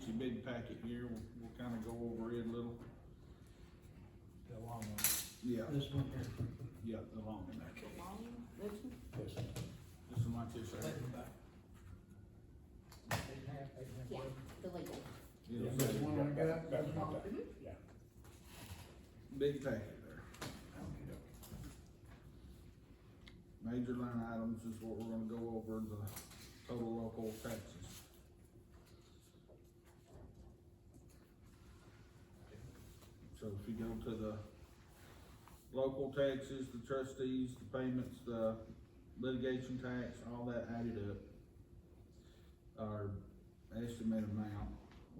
your big packet here, we'll kind of go over it a little. The long one. Yeah, This one here. yeah, the long one there. The long one, this one? This one. This one like this, right? Yeah, the legal. It'll Yeah, say this one I got, that's not that. Mhm. Yeah. big packet there. Major line items is what we're gonna go over, the total local taxes. So if you go to the local taxes, the trustees, the payments, the litigation tax, all that added up, our estimated amount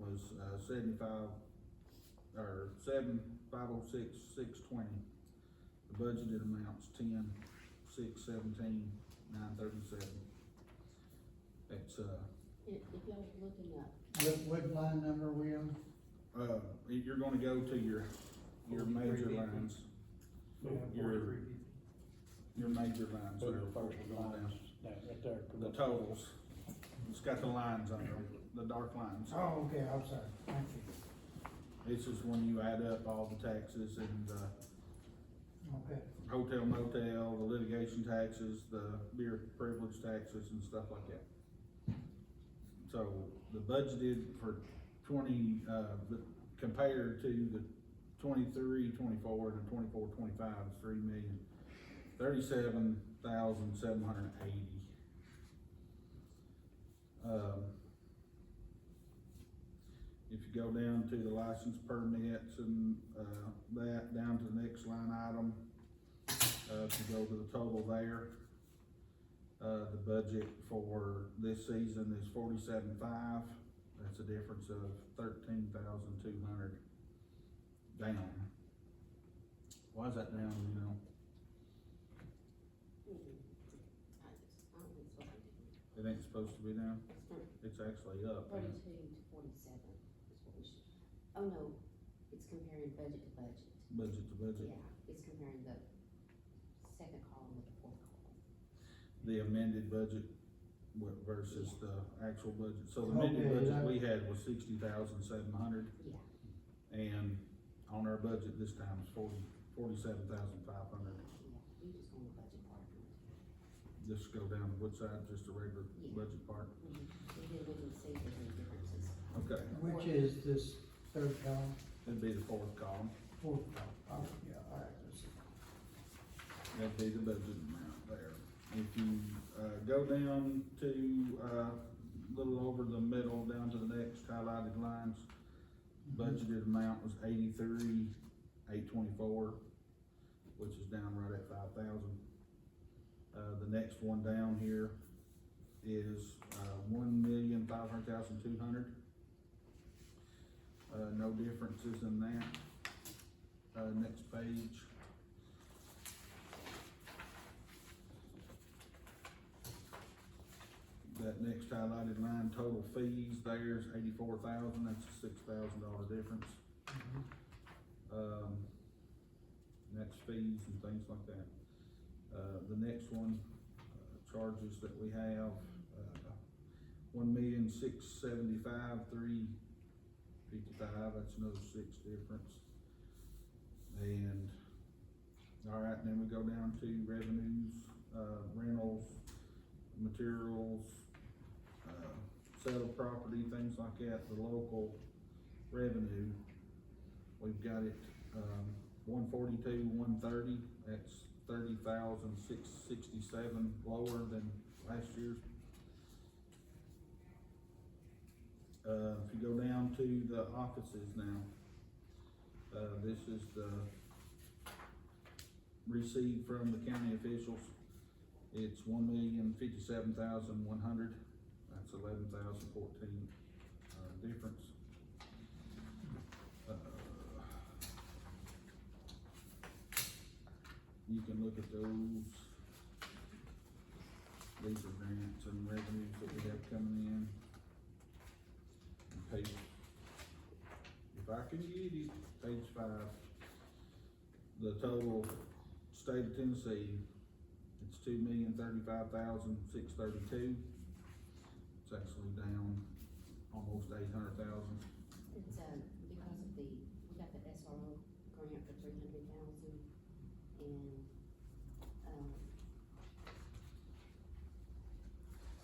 was, 7,506,620. The budgeted amount's 10,617,937. It's, If y'all looking up, What line number we on? you're gonna go to your major lines, your major lines, Those there, are we're first going down. lines, that right there. The totals, it's got the lines on them, the dark lines. Oh, okay, I'm sorry, thank you. This is when you add up all the taxes and, Okay, hotel motel, the litigation taxes, the beer privilege taxes and stuff like that. So the budgeted for compared to the 23-24 and the 24-25 is $3,037,780. If you go down to the license permits and, that, down to the next line item, if you go to the total there, the budget for this season is 47.5, that's a difference of 13,200 down. Why is that down, you know? I don't think so. It ain't supposed to be down, It's it's actually up. 32 to 47 is what we should, oh no, it's comparing budget to budget. Budget to budget. Yeah, it's comparing the second column with the fourth column. The amended budget versus the actual budget. So the amended Okay, budget that- we had was 60,700, Yeah, and on our budget this time is 47,500. yeah, we just go on the budget part. Just go down to Woodside, just a regular Yeah. budget part. And then we can see the differences. Okay, which is this third column, that'd be the fourth column, fourth column, oh, yeah, all right, let's see. that'd be the budget amount there. If you, go down to, a little over the middle, down to the next highlighted lines, budgeted amount was 83,824, which is down right at 5,000. The next one down here is, 1,500,200. No differences in that. Next page. That next highlighted line, total fees, there's 84,000, that's a $6,000 difference. Next fees and things like that. The next one, charges that we have, 1,675,355, that's another $6 difference. And, all right, and then we go down to revenues, rentals, materials, sale of property, things like that, the local revenue. We've got it, 142,130, that's 30,667 lower than last year's. If you go down to the offices now, this is the receipt from the county officials. It's 1,057,100, that's 11,014, difference. You can look at those. These are grants and revenues that we have coming in. And page, if I can get it, page 5. The total state of Tennessee, it's 2,035,632. It's actually down almost to 800,000. It's, because of we got the SRO grant for 300,000, and,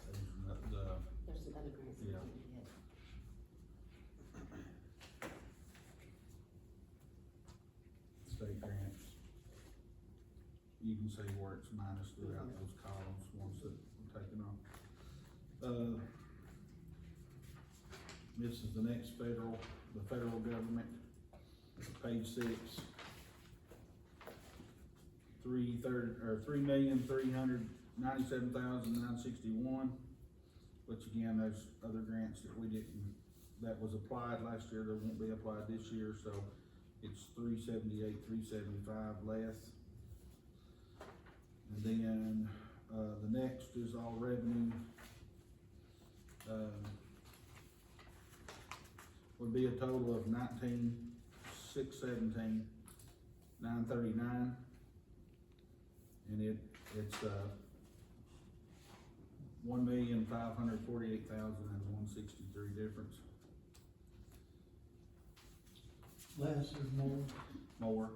there's some other grants that we Yeah. didn't get. State grants. You can see where it's minus throughout those columns, ones that were taken off. This is the next the federal government, page 6. 3,397,961, which again, there's other grants that we didn't, that was applied last year, that won't be applied this year, so it's 378, 375 less. And then, the next is all revenue. Would be a total of 19,617,939. And it's 1,548,163 difference. Less or more? More.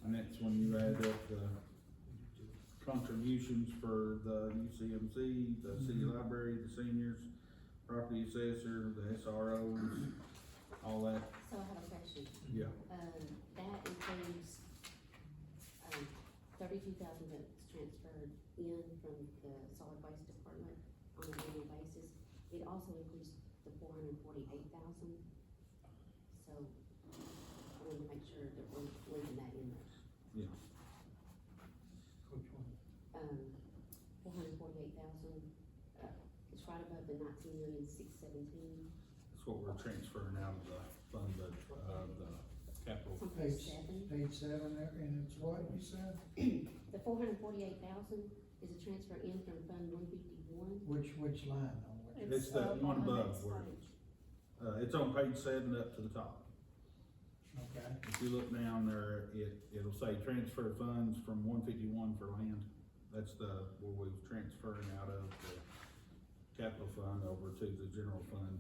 And that's when you add up the contributions for the UCMC, the city library, the seniors, property assessor, the SROs, all that. So I have a question. Yeah. That includes, 32,000 that's transferred in from the solid waste department on an annual basis. It also includes the 448,000. So I wanted to make sure that we're leaving that in there. Yeah. Which one? 448,000, it's right above the 19,617,000. That's what we're transferring out of the fund, the capital. It's on page Page 7. 7 there, and it's what you said? The 448,000 is a transfer in from Fund 151. Which line on which? It's the up one on the above next where, page. it's on page 7 up to the top. Okay, If you look down there, it'll say transfer funds from 151 for land. That's where we're transferring out of the capital fund over to the general fund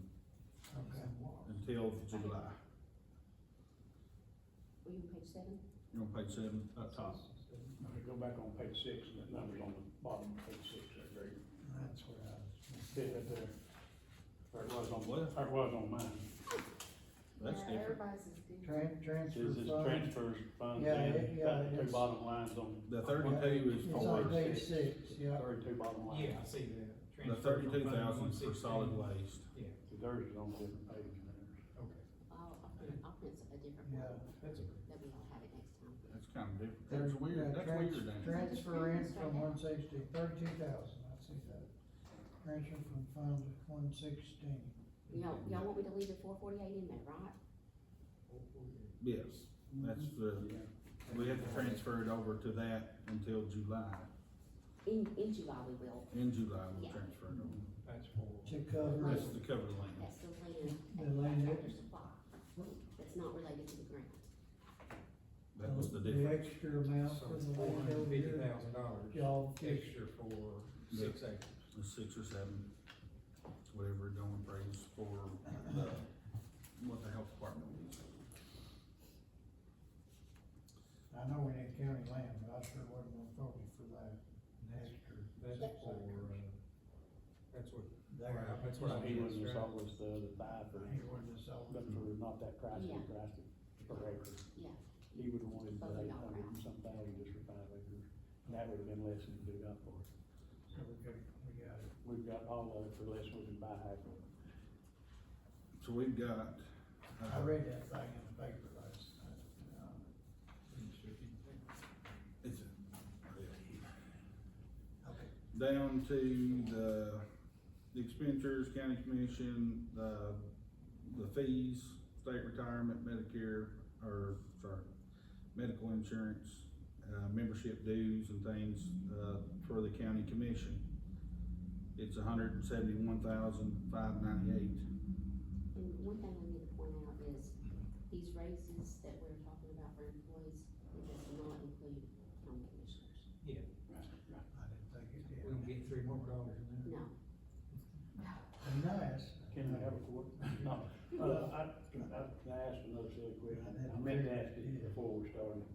okay. until July. Were you on page 7? You're on page 7 up top. Okay, go back on page 6, and that number's on the bottom of page 6, there, Greg. That's where I was. See that there? Or it was on, What? or it was on mine. That's Yeah, different. everybody's is different. Transfer Says this fund. transfers funds Yeah, in, yeah, got the two it's- bottom lines on. The 32 is It's for, on page 6, yeah. 32 bottom lines. Yeah, I see that. the 32,000 is for solid waste. Yeah, See, theirs is on a different page than theirs. okay, I'll print a different Yeah. one, that's okay. that we all have it next time. That's kind of different. That's weird, that's weird, Dan. Transfer in from 160, 32,000, I see that. Transfer from fund 116. Y'all want me to leave the 448 in there, right? Yes, that's we have to transfer it over to that until July. In July we will, In July, we'll Yeah. transfer it over. That's for. To cover, That's to cover the land. that's the land The at land. Tractor Supply, that's not related to the grant. That was the the difference. extra amount So for it's the land over here. $450,000 Y'all extra for 6 acres. The 6 or 7, whatever going praise for what the health department needs. I know we need county land, but I sure wasn't gonna vote for that. Extra. That's for, that's what, There. that's what I He mean. was just always the 5 for, He wanted to sell but it. for not that price, he Yeah. priced it per acre. Yeah, He would've wanted Both the of y'all 800 and some thousand just for 5 acres. And that would've been less than he could've got for it. So we got it. We've got all of it for less we can buy half of it. So we've got, I read that thing in the paper last night. it's, Okay. down to the expenditures, county commission, the fees, state retirement, Medicare, medical insurance, membership dues and things, for the county commission. It's $171,598. and one thing I need to point out is, these raises that we're talking about for employees, it does not include county commissioners. Yeah, I didn't think it we don't did. get $3 more in there. No, And that, I asked another silly question, I meant to ask it before we started,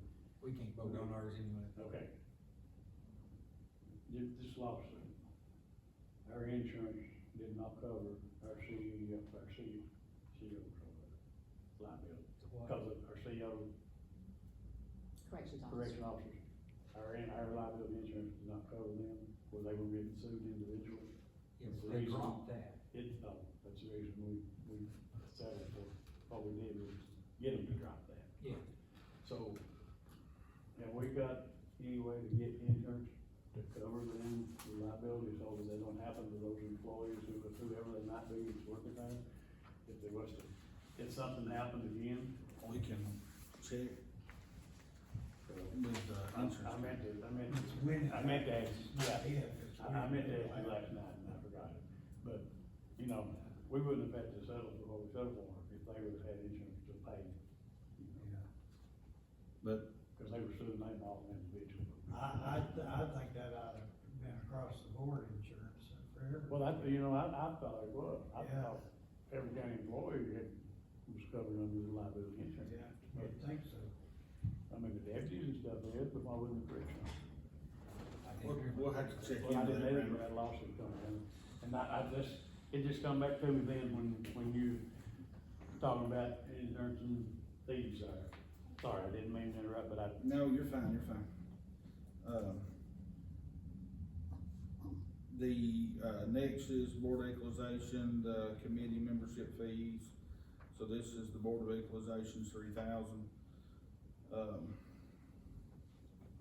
We can't vote on ours anyway. okay. This lawsuit, our insurance did not cover our CEO liability, because of our CEO Corrections officer. correction officers. Our liability insurance did not cover them, where they were getting sued individually. Yes, The they reason- dropped that. No, that's the reason we settled for, what we did was get them to drop that. Yeah. So, have we got any way to get insurance to cover them, the liability, so that they don't happen to those employees whoever they might be that's working there? If there was to, if something happened again, We can check with the I insurance. meant to, It's winning. I meant to ask, yeah, It's I meant to winning. ask you last night and I forgot it. But, you know, we wouldn't have had to settle for what we settled for if they would have had insurance to pay. Yeah. But Cause they were suing them all individually. I think that ought to been across the board insurance for everybody. Well, I thought it was. I Yeah. thought every county employee was covered under the liability insurance. Yeah, I think so. I mean, the deputies and stuff, they had, but why wouldn't the correction? we'll have to check Well, I into didn't know that. that lawsuit come in, and it just come back to me then when you talking about insurance and fees there. Sorry, I didn't mean to interrupt, but No, you're fine, you're fine. The, next is board equalization, the committee membership fees. So this is the board of equalization, 3,000.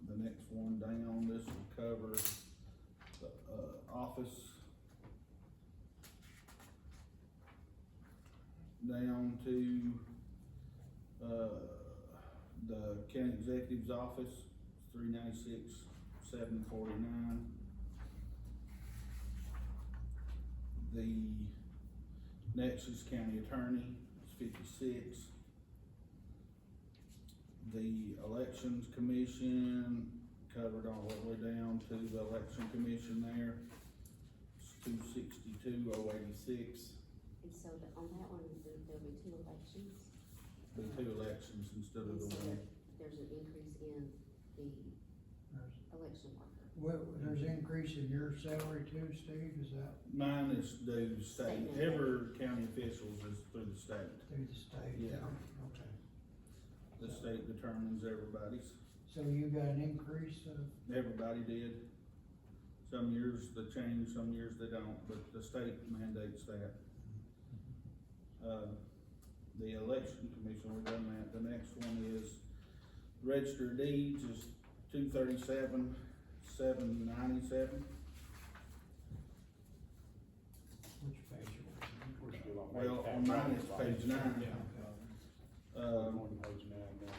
The next one down, this will cover the, office. Down to, the county executive's office, $396,749. The next is county attorney, it's 56. The elections commission covered all the way down to the election commission there, it's 262,086. And so on that one, there'll be two elections. The two elections instead of And the so one. there's an increase in the There's, election worker. there's increase in your salary too, Steve, is that Mine is due to state, State. every county officials is through the state. through the state? Yeah. Okay. The state determines everybody's. So you got an increase of, Everybody did. Some years they change, some years they don't, but the state mandates that. The election commission, we've done that. The next one is register of deeds is 237,797. which page you on? we're still on. Well, on mine it's page 9. Okay. We're on page 9 now.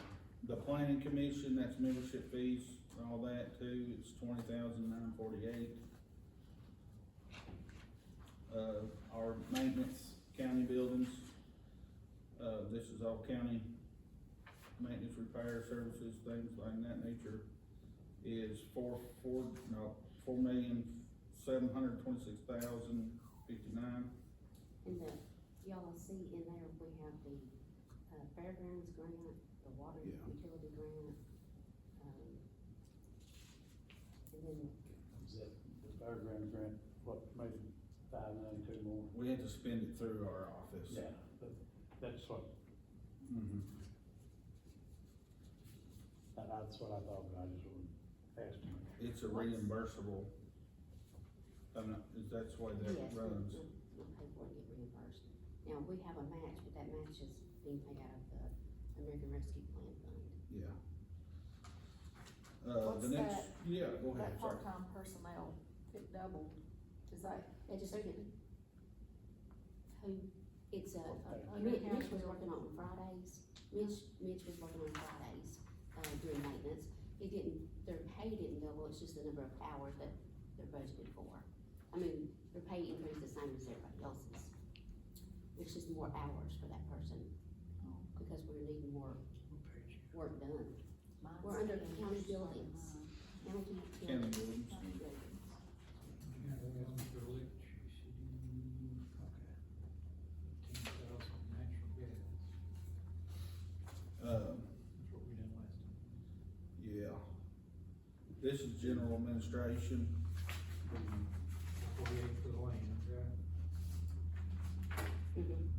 The planning commission, that's membership fees, all that too, it's 20,948. Our maintenance county buildings, this is all county maintenance, repair services, things like that nature, is $4,726,059. And y'all will see in there, we have the, fairgrounds grant, the water Yeah. utility grant, and then, Is that the fairground grant, what, maybe $592 more? We had to spend it through our office. Yeah, but that's what, Mhm. that's what I thought, but I just wouldn't ask you. It's a reimbursable, that's why that yes, runs. we'll pay for it and get reimbursed. Now, we have a match, but that match is being paid out of the American Rescue Plan Fund. Yeah. What's The next, that- yeah, go ahead, That sorry. part-time personnel, it doubled, is that? That just, who, it's Okay. Mitch was working on Fridays, Mitch was working on Fridays, doing maintenance. Their pay didn't double, it's just the number of hours that they're budgeted for. I mean, their pay increased the same as everybody else's. It's just more hours for that person, because we're needing more What page? work done. Mine's We're under in county here buildings. somewhere. County County buildings. buildings. County buildings. Yeah, Electricity, okay. 10,000 natural this is general administration. 48 for the land, yeah. Mhm.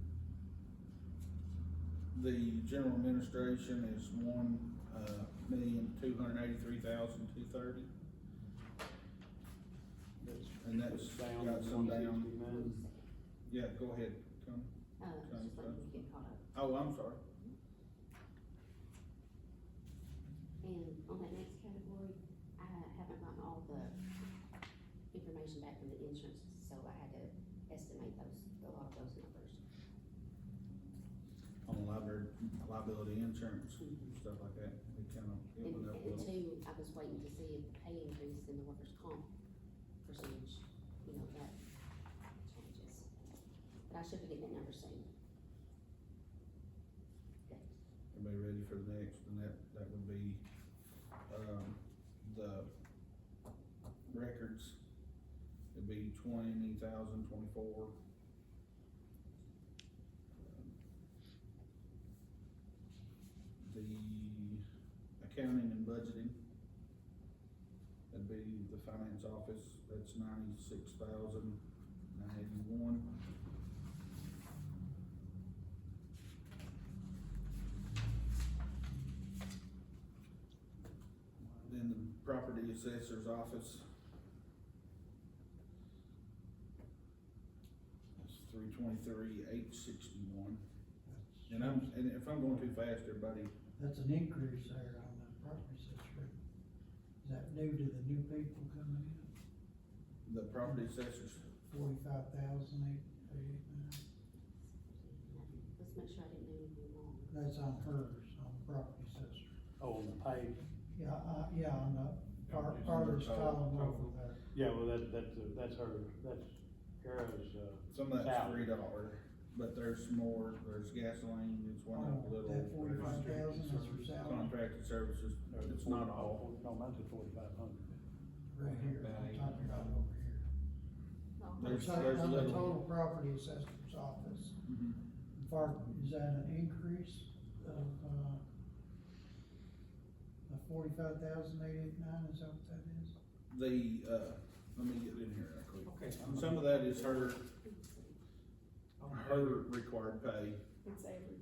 The general administration is $1,283,230, and that's down got some down. 169. Yeah, go ahead, Tony. Just let me get caught up. Oh, I'm sorry. And on that next category, I haven't gotten all the information back from the insurance, so I had to estimate a lot of those numbers. On liability insurance, stuff like that, it went up a And little. two, I was waiting to see if the pay increase in the workers' comp percentage, that changes. But I should be getting that number soon. Okay. Everybody ready for the next, and that would be, the records, it'd be 20,024. The accounting and budgeting, that'd be the finance office, that's 96,981. Then the property assessor's office, that's 323,861. And if I'm going too fast, everybody, That's an increase there on the property assessor. Is that due to the new people coming in? the property assessors, 45,889. Let's make sure I didn't do anything wrong. That's on hers, on the property assessor. Oh, on the pay, Yeah, on the Yeah, farthest total- column over there. yeah, well, that's her, that's Kara's, some of that's salary. $3, but there's more, there's gasoline, it's one of the Oh, little. that 45,000, that's her salary, Contracted services, it's not all. No, mine's at 4,500. right here, I'm talking about over here. There's On a the little. total property assessor's office, Mhm. is that an increase of, 45,889, is that what that is? Let me get in here real quick. Okay. Some of that is her required pay. It's everything,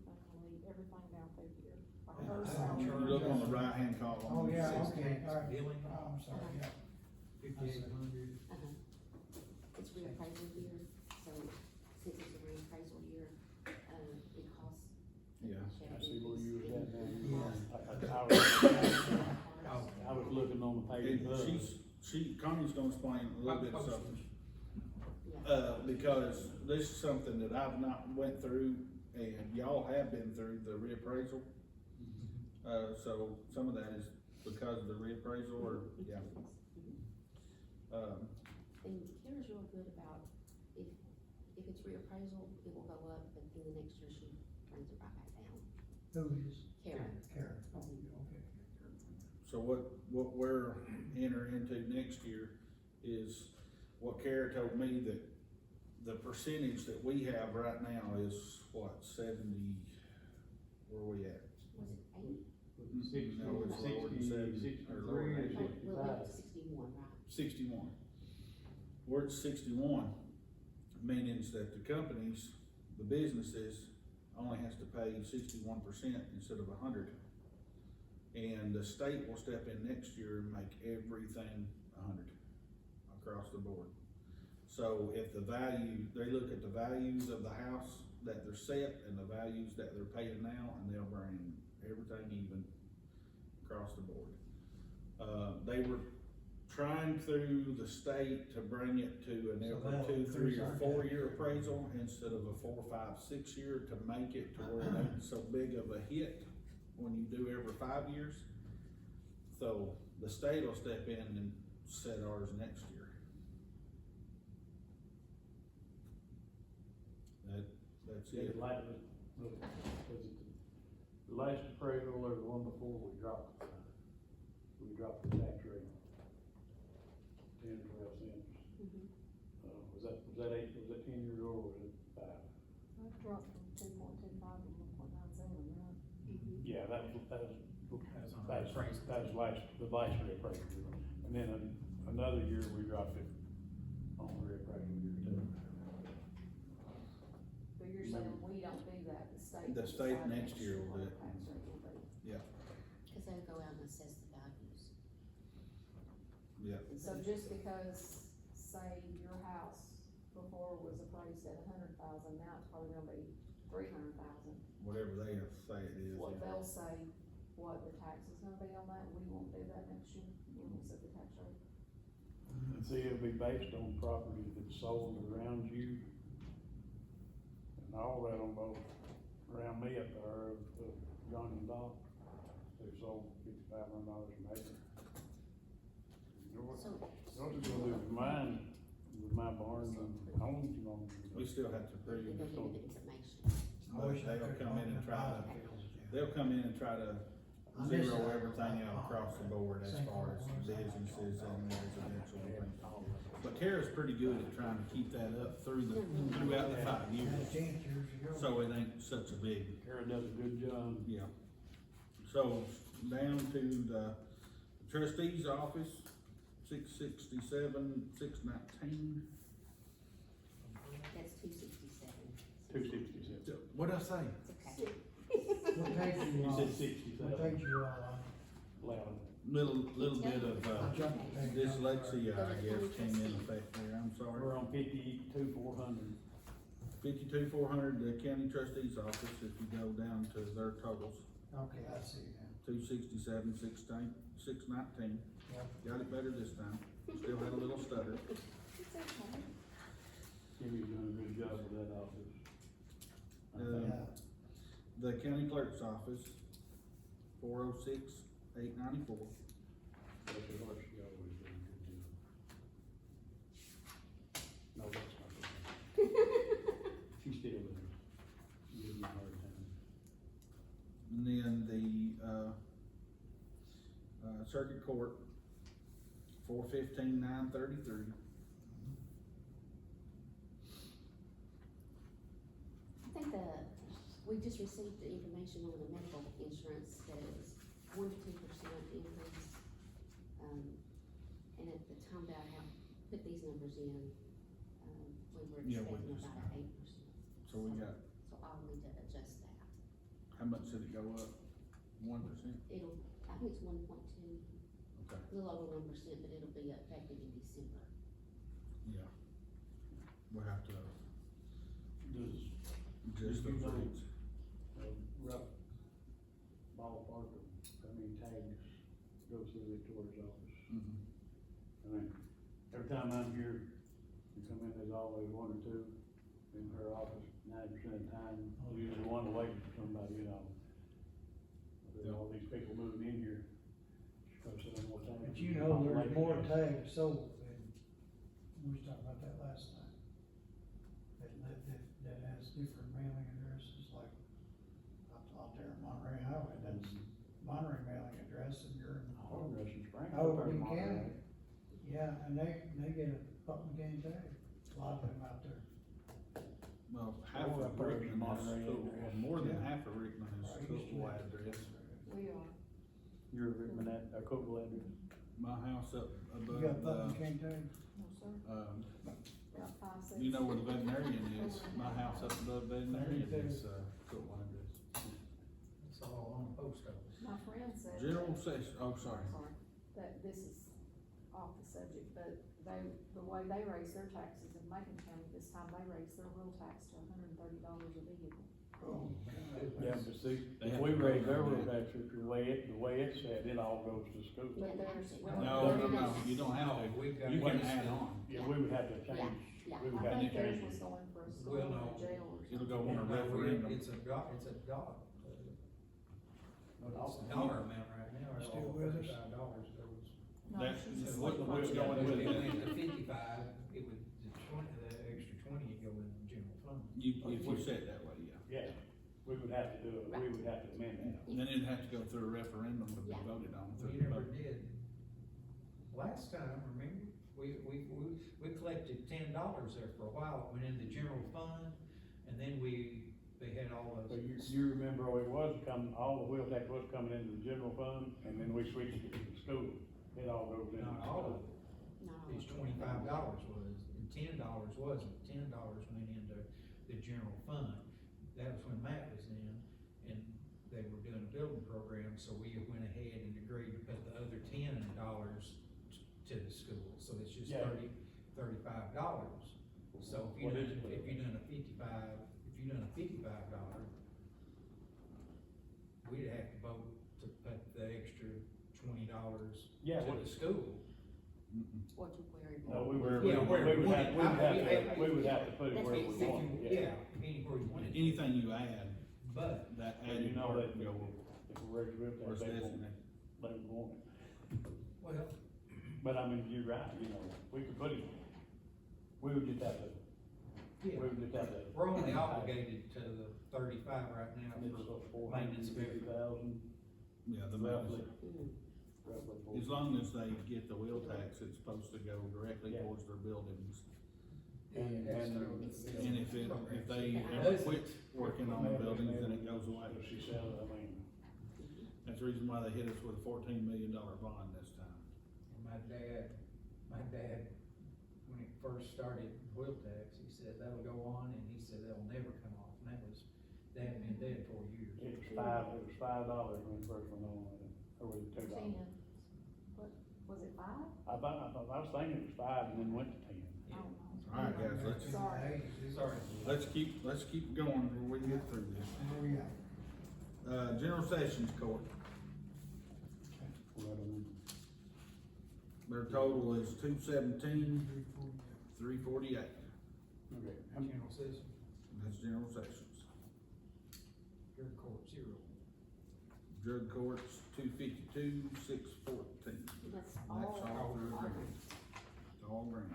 everything down through here. Like Yeah, her I'm salary. sure. You look on the right-hand column. Oh, yeah, Sales okay, tax, all right, billing. I'm sorry, yeah. 5,800. It's reappraisal year, so since it's a reappraisal year, it costs. Yeah. I see where you was at now. Yeah. I was looking on the page. And Connie's gonna explain a little bit of something. Yeah. Because this is something that I've not went through, and y'all have been through the reappraisal. So some of that is because of the reappraisal, or, yeah. And Kara's real good about, if it's reappraisal, it will go up, but then the next year she brings it right back down. Who is? Kara. Karen, oh, okay. So what we're entering into next year is what Kara told me, that the percentage that we have right now is what, 70, where are we at? Was it 80? No, it's lower than 70, or lower than 80. Well, up to 61, right? 61. We're at 61, meaning that the companies, the businesses, only has to pay 61% instead of 100. And the state will step in next year and make everything 100 across the board. So if the value, they look at the values of the house that they're set and the values that they're paying now, and they'll bring everything even across the board. They were trying through the state to bring it to an So every that'll 2, 3, increase or our 4 tax year rate. appraisal instead of a 4, 5, 6 year, to make it to where it ain't so big of a hit when you do every 5 years. So the state will step in and set ours next year. That's Yeah, it. the last appraisal or the one before we dropped the tax rate. 10 or 12 cents. Mhm. Was that 10 years old, or was it 5? That dropped from 2.25 to 1.97, right? Mhm. Yeah, that was That's on the last reappraisal. And And then another year, we dropped it on the reparation year too. But you're saying we don't do that, the state. The state decides next year will do what it. tax rate will be. Cause they'll go out and assess the values. Yeah, So just because, say, your house before was appraised at $100,000, now it's probably gonna be $300,000. whatever they say it is, What yeah. they'll say, what the tax is gonna be on that, we won't do that next year, we won't set the tax rate. And see, it'll be based on property that's sold around you. And all that on both, around me up there, Johnny and Doc, they sold $5,500 an acre. So, Yours is gonna do with mine, with my barn and homes, you know. We still have to prove, they're so, gonna get information. I wish I they'll could come in and try to, fields again. they'll come in and try to I miss zero that. everything out across the board as far as businesses and residential and things. But Kara's pretty good at trying to keep that up throughout the 5 Had a years, chance years ago. so it ain't such a big, Kara does a good job. yeah. So, down to the trustee's office, 667, 619. That's 267. 267. What'd I say? It's okay. What page you You on? said What 67, page you on? Eleven. Little bit of, I jumped the page. dyslexia, I guess, came in effect there, I'm sorry. We're on 52,400. 52,400, the county trustee's office, if you go down to their totals, Okay, I see now. 267, 619. Yep. Got it better this time, still had a little stutter. Jimmy's done a good job with that office. I think. Yeah. The county clerk's office, 406, 894. That's what she always does a good job. No, that's not good. She still does. She gives me a hard time. And then the, circuit court, 415, 933. I think we just received the information on the medical insurance that it was 1 to 2% increase. And at the time that I have put these numbers in, we were Yeah, we expecting just- about 8%. So we got, So I'll need to adjust that. how much did it go up? 1%? It'll, I think it's 1.2, Okay, a little over 1%, but it'll be effective in December. yeah. We'll have to Does adjust You those know- rates. a rough ballpark of how many tags go through Victoria's office? Mhm. I mean, every time I'm here, you come in, there's always one or two in her office, 90% of the time, usually one waiting for somebody, you know. There's all these people moving in here, she's gonna sell more tags. But you know, there's more tags sold than, we was talking about that last night. That has different mailing addresses, like out there in Monterey Highway, that's Monterey mailing address, and you're in. Oh, Russian Springs. Overton County. Yeah, and they get a Putnam County tag, a lot of them out there. Well, half Or of a person Rickman is Monterey school, area. or more than Yeah. half of Rickman is I used to school live address. We are. You're a Rickman at, a Cookville address. My house up You got above, Putnam County tag? No, sir. About 5, 6. you know where the veterinarian is, my house up above the veterinarian is, school address. It's all on post office. My friend said. General session, oh, sorry. Sorry, that this is off the subject, but the way they raise their taxes in Macon County, this time they raised their real tax to $130 a vehicle. Oh, Yeah, but see, They if have we to raise vote our on road that. tax, the way it's set, it all goes to school. But there's. No, you don't have to, We've got. you can add on, Yeah, we would have to change, Yeah, we would I have to think theirs change was it. going for a school Well, or no. a jail or it'll something. go on a No, referendum. It's a dollar amount right now. It's Still all with us? $35 goes. No, That's she said what- what's $1.2. going with If that. it went to 55, it would, the extra 20 would go in the general fund. If you set that way, yeah. Yeah, we would have to do it, we would have to amend that. Then it'd have to go through a referendum to be Yeah. voted on We through the never vote. did. Last time, remember, we collected $10 there for a while, it went in the general fund, and then they had all So those. you remember, it was coming, all the wheel tax was coming into the general fund, and then we switched it to the school. It all goes in. Not all of it. No. It's $25 was, and $10 wasn't, $10 went into the general fund. That was when Matt was in, and they were doing a building program, so we went ahead and agreed to put the other $10 to the school, so it's just Yeah. $35. So if you're What is doing, it? if you're doing a $55, we'd have to vote to put the extra $20 Yeah, to what- the school. What you worry No, about. we would, Yeah, where we want it. we would have to put it That's where what we he said. want it, Yeah, anywhere you want it. Anything you add, But, that And you added know part that, can go if we're ready to where it's they won't, designated. they won't. well, But I mean, you're right, you know, we could put it, we would just have to, we yeah, would just have to. we're only obligated to the 35 right now It's for $450,000 maintenance of everything. Yeah, the roughly, Mm. roughly. as long as they get the wheel tax, it's supposed to go directly Yeah. towards their buildings. And- And if they Yeah. ever quit working on the buildings, then it goes away. She said, I mean, That's the reason why they hit us with a $14 million bond this time. And my dad, when it first started wheel tax, he said that'll go on, and he said that'll never come off, and that was, they hadn't been dead 4 years. it was $5 when it first went on, or was it $2? 10, what, was it 5? I was thinking it was 5 and then went to 10. I don't know. All right, guys, Sorry. Sorry. let's keep going before we get through this. Where we at? General Sessions Court, Well, I mean, their total is 217, 348. okay, how many- General Citizen, That's General Sessions. Drug Court, 0. Drug Court's 252, 614. That's That's all. all through grant. It's all grant.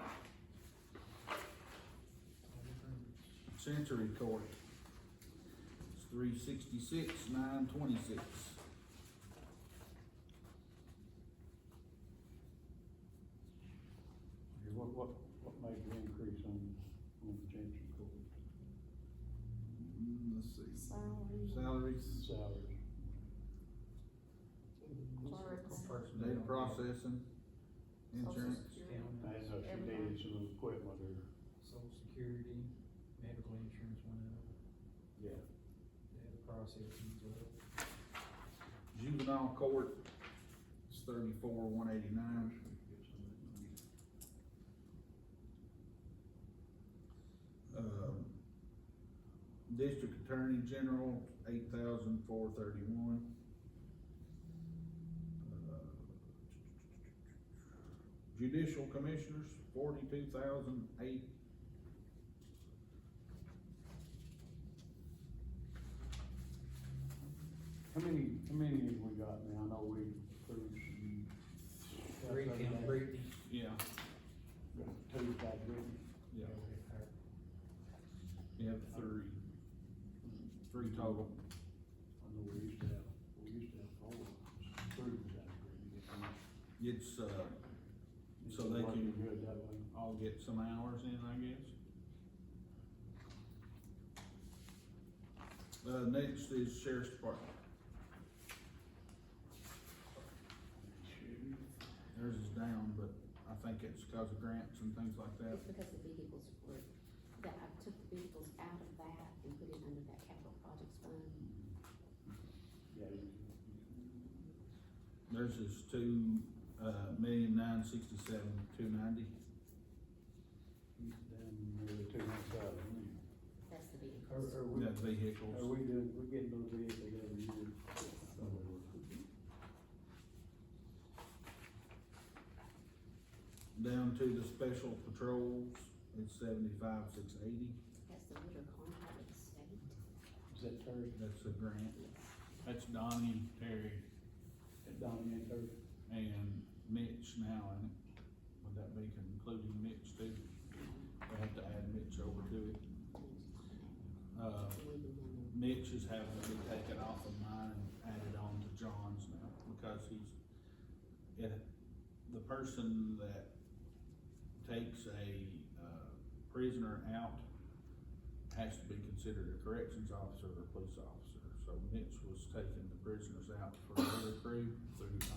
Century Court, it's 366, 926. what made the increase on the James Court Let's see. Salary. Salaries, salaries? Clerks. Personnel. data processing, insurance. Social Security. I didn't know if she needed some equipment or. Social Security, medical insurance went up, Yeah. data processing's up. Juvenile Court, it's 34, 189. District Attorney General, 8,431. Judicial Commissioners, 42,008. How many have we got now? I know we approved some. Three county Brittany. Yeah, Two got Brittany. yeah, you have three total. I know we used to have 4. Approved that Brittany. It's, so they Working can good that way. all get some hours in, I guess. Next is Sheriff's Department. Theirs is down, but I think it's because of grants and things like that. It's because the vehicles were, that I took the vehicles out of that and put it under that capital projects fund. Yeah. Theirs is 2,967,290. Then nearly 200,000. That's the vehicles. Are we, That's vehicles. we're getting those vehicles every year? Down to the special patrols, it's 75,680. That's the winter contract with the state. Is that Terry? That's a grant. Yes. That's Donnie, Terry, Donnie and Terry? and Mitch now, and would that be including Mitch too? They have to add Mitch over to it. Mitch is having to be taken off of mine and added on to John's now, because the person that takes a, prisoner out has to be considered a corrections officer or a police officer. So Mitch was taking the prisoners out for another crew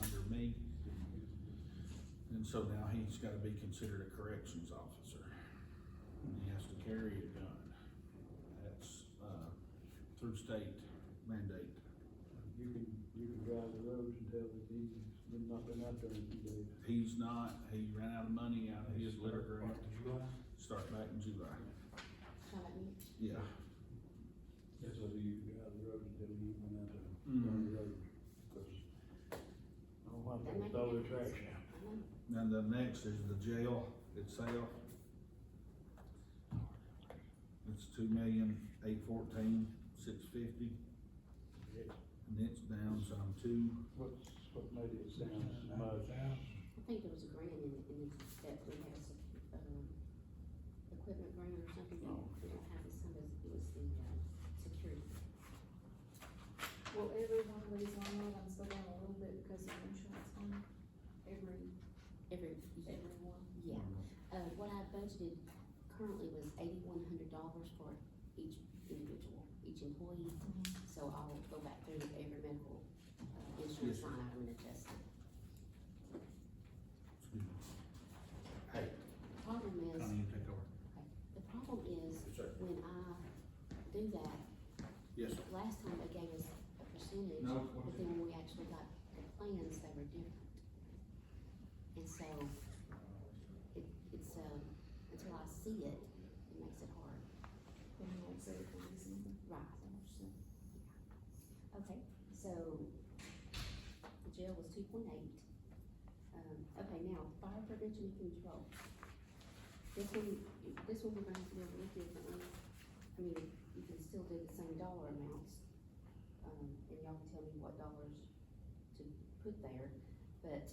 under me. And so now he's gotta be considered a corrections officer, and he has to carry a gun. That's, through state mandate. You can drive the roads and tell that he's not been out there in a few days. He's not, he ran out of money out of his litter grant, July? start back in July. Try that again. Yeah. So you can drive the roads and tell he went out there Mhm. on the road. Cause I don't want That to make a throw the difference. trash out. I know. And the next is the jail itself. It's $2,814,650, and it's down some What made it sound so much? I think there was a grant in that we had a, equipment grant or something, Oh. we don't have this, some of it was the, security. Will every one of these line items go down a little bit because of insurance on every one? Yeah, what I budgeted currently was $8,100 for each individual, each employee. So I'll go back through every medical, insurance Yes, sir. line item and adjust it. Hey, Problem is, Connie, you take over. the problem is, Yes, sir. when I do that, Yes, sir. last time they gave us a percentage, No, but then when we actually got the plans, they were different. And so, it's, until I see it, it makes it hard. Then you won't say it for December. Right. Okay, so, the jail was 2.8. Okay, now, fire prevention and control. This one we're gonna have to do a little differently. I mean, you can still do the same dollar amounts, and y'all can tell me what dollars to put there. But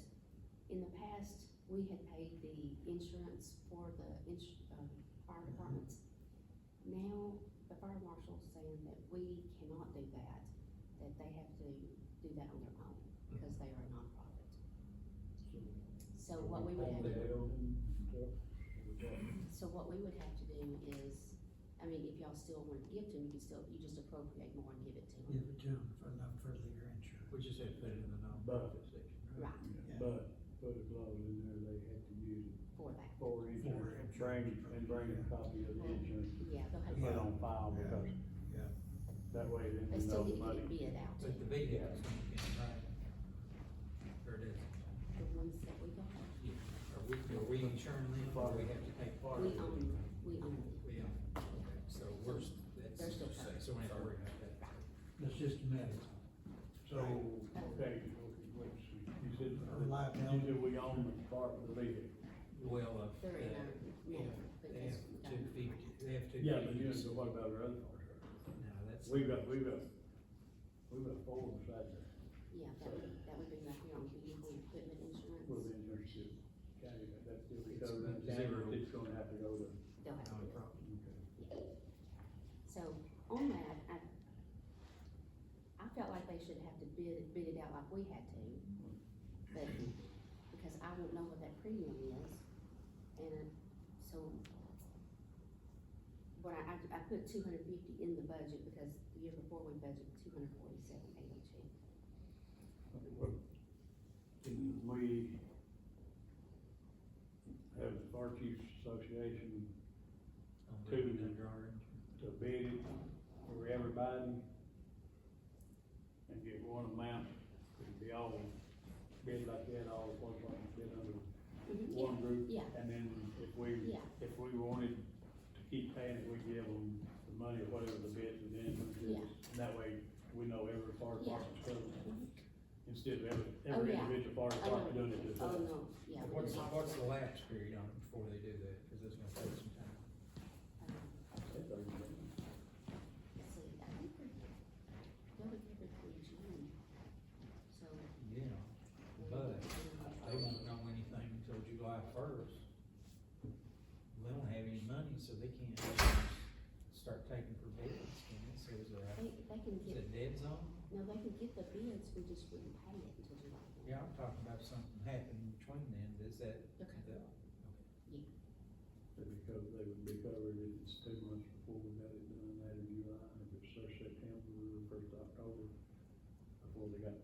in the past, we had paid the insurance for the fire departments. Now, the fire marshal's saying that we cannot do that they have to do that on their own, because they are a nonprofit. So what we would have to So what we would have to do is, I mean, if y'all still want to give to them, you just appropriate more and give it to them. Give it to them for enough for their insurance. We just had to put it in the nonprofit section, right? Right, Yeah. But put a clause in there, they had to use it for that. for insurance, bring a copy of the insurance, Yeah, they'll have put to, on file, Yeah. because Yeah. that way then they you still know need the to get money. it bid out to, But the vehicles, you can, right? Or it is, the ones that we got, are we insuring them, or we have to pay part we of it? own them. We own, okay, so we're, They're still covered. so we don't have to worry about that. That's just a minute. So, okay, let's see, you said, Or liability. you said we own the part of the vehicle. Well, They're in our name, but they have that's, we got 250, they have 250. Yeah, but you know, what about our other cars? No, that's. We've got four beside there. yeah, that would be right here on vehicle and equipment insurance. Will the insurance is, county, that's still be It's covered, and zero. county, it's gonna have to go to. They'll have to do it. Nonprofit. Okay. So, on that, I felt like they should have to bid it out like we had to, but, because I won't know what that premium is, and so, but I put 250 in the budget, because the year before we budgeted 247,802. We have the Fire Chiefs Association On Two. the under orange. to bid it for everybody and get one amount, it'd be all bid like that, all the police departments bid under one group. Yeah. And then if we wanted to keep paying it, we give them the money or whatever the bid was in, Yeah. and that way we know every fire department's covered. Mhm. Instead of Oh, every yeah. individual fire department doing it Oh, themselves. no, yeah. we What's just- the lapse period on it before they do that, cause it's gonna take some time. Let's see, I think they'll be covered through June, so. Yeah, but they won't know anything until July 1st. They don't have any money, so they can't start taking for bids, can they? So is They can it get, dead zone? no, they can get the bids, we just wouldn't pay it until July. Yeah, I'm talking about something happening between then, is that? Okay. Because they would be covered, it's 2 months before we got it done, that in July, if it's first September or first October, before they got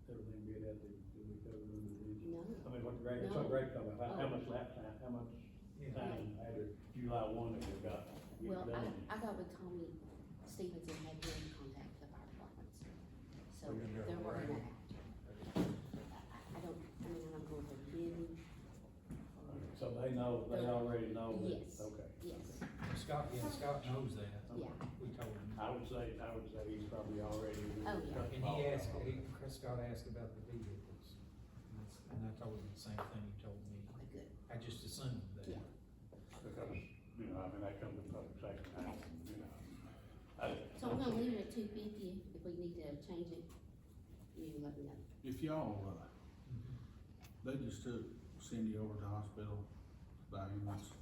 everything bid out, they'd be covered under the insurance. No, I mean, what the grant, that's what the grant come how much Yeah. time after July 1 that we've got? to get Well, done? I got with Tommy Stevens and had him contact the fire departments, so We're gonna go they're working around. that out. I don't, I mean, I don't know if they're bidding, So they know, they already know that, Yes. okay. yes, Scott knows that. yeah. We told him. I would say he's probably already. Oh, yeah. And he asked, Scott asked about the vehicles, and I told him the same thing you told me. Okay, good, I just assumed that. yeah. Because, you know, I mean, that comes in public safety now, you know. So we're gonna leave it at 250, if we need to change it, you let me know. If y'all, they just took Cindy over to the hospital by ambulance.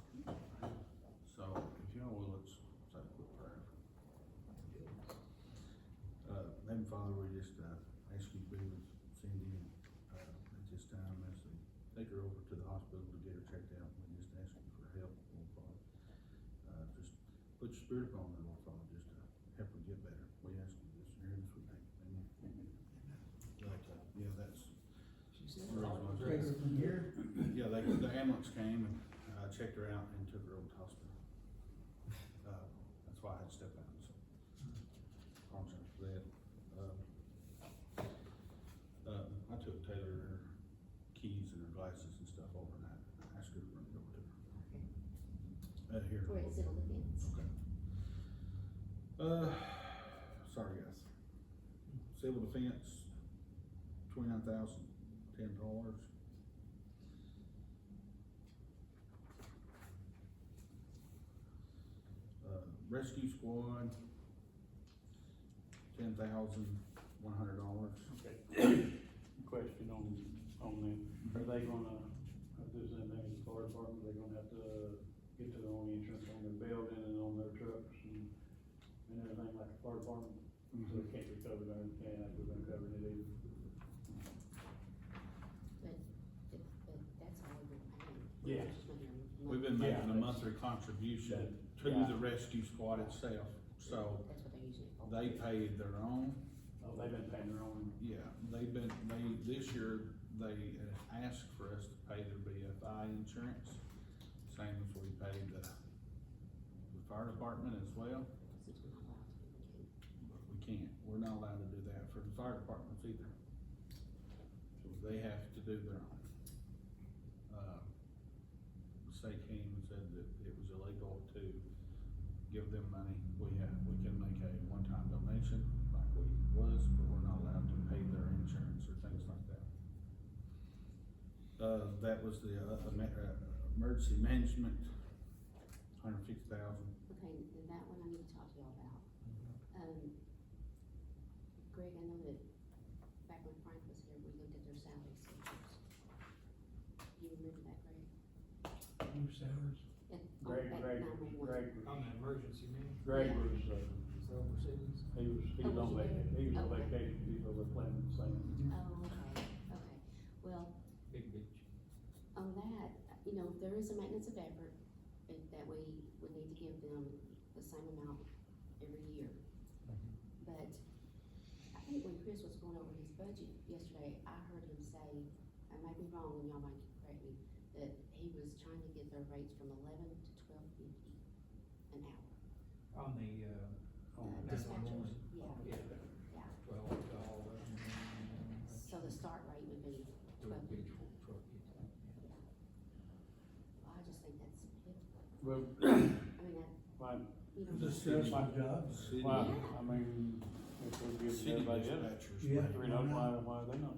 So if y'all will, let's say a quick prayer. Heavenly Father, we just, ask you to be with Cindy and, at this time as they take her over to the hospital to get her checked out. We just ask you for help, Lord Father. Just put your spirit upon her, Lord Father, just to help her get better. We ask you this in your sweet name. Amen. But, yeah, that's, She said. Bigger from here, yeah, the ambulance came and, checked her out and took her over to the hospital. That's why I had to step out, so. Apologize for that. I took Taylor her keys and her glasses and stuff overnight. I asked her to bring it over to her. Here. We're at civil defense. Okay. Sorry guys. Civil defense, $29,010. Rescue squad, $10,100. Okay. Question on them, are they gonna, if there's anything in the fire department, they're gonna have to get their own insurance on their building and on their trucks and everything like the fire department? So it can't be covered under, like we're gonna cover it either. But that's all we're paying. Yeah. We're just making a We've been Yeah, making a that's- monthly contribution to Yeah. the rescue squad itself, so That's what they're using it for. they paid their own. Oh, they've been paying their own. Yeah, this year, they asked for us to pay their BFI insurance, same as we paid the fire department as well, Since we're not allowed to, we can't. but we can't, we're not allowed to do that for the fire departments either. So they have to do their own. The state came and said that it was illegal to give them money, we can make a one-time donation like we was, but we're not allowed to pay their insurance or things like that. That was the, emergency management, $150,000. Okay, and that one I need to talk to y'all about. Greg, I know that back when Frank was here, we looked at their salary schedules. Do you remember that, Greg? new salaries. Greg At was, On the emergency management, Greg was, is overseas. he was Oh, on was he vacation, he was on there? Okay. vacation, he was over Clemson, saying. Oh, okay, well, Big beach. on that, you know, there is a maintenance of effort that we would need to give them the same amount every year. But I think when Chris was going over his budget yesterday, I heard him say, I might be wrong, and y'all might correct me, that he was trying to get their rates from 11 to 12.50 an hour. On the, Dispatchers, yeah, yeah, yeah. 12 to all of them. So the start rate would be 12.50. Well, I just think that's pitiful. Well, I mean, why, you know. The Stressful Why- job. City, why, I mean, if we give city everybody else, dispatchers. Yeah. make- you know, why they not?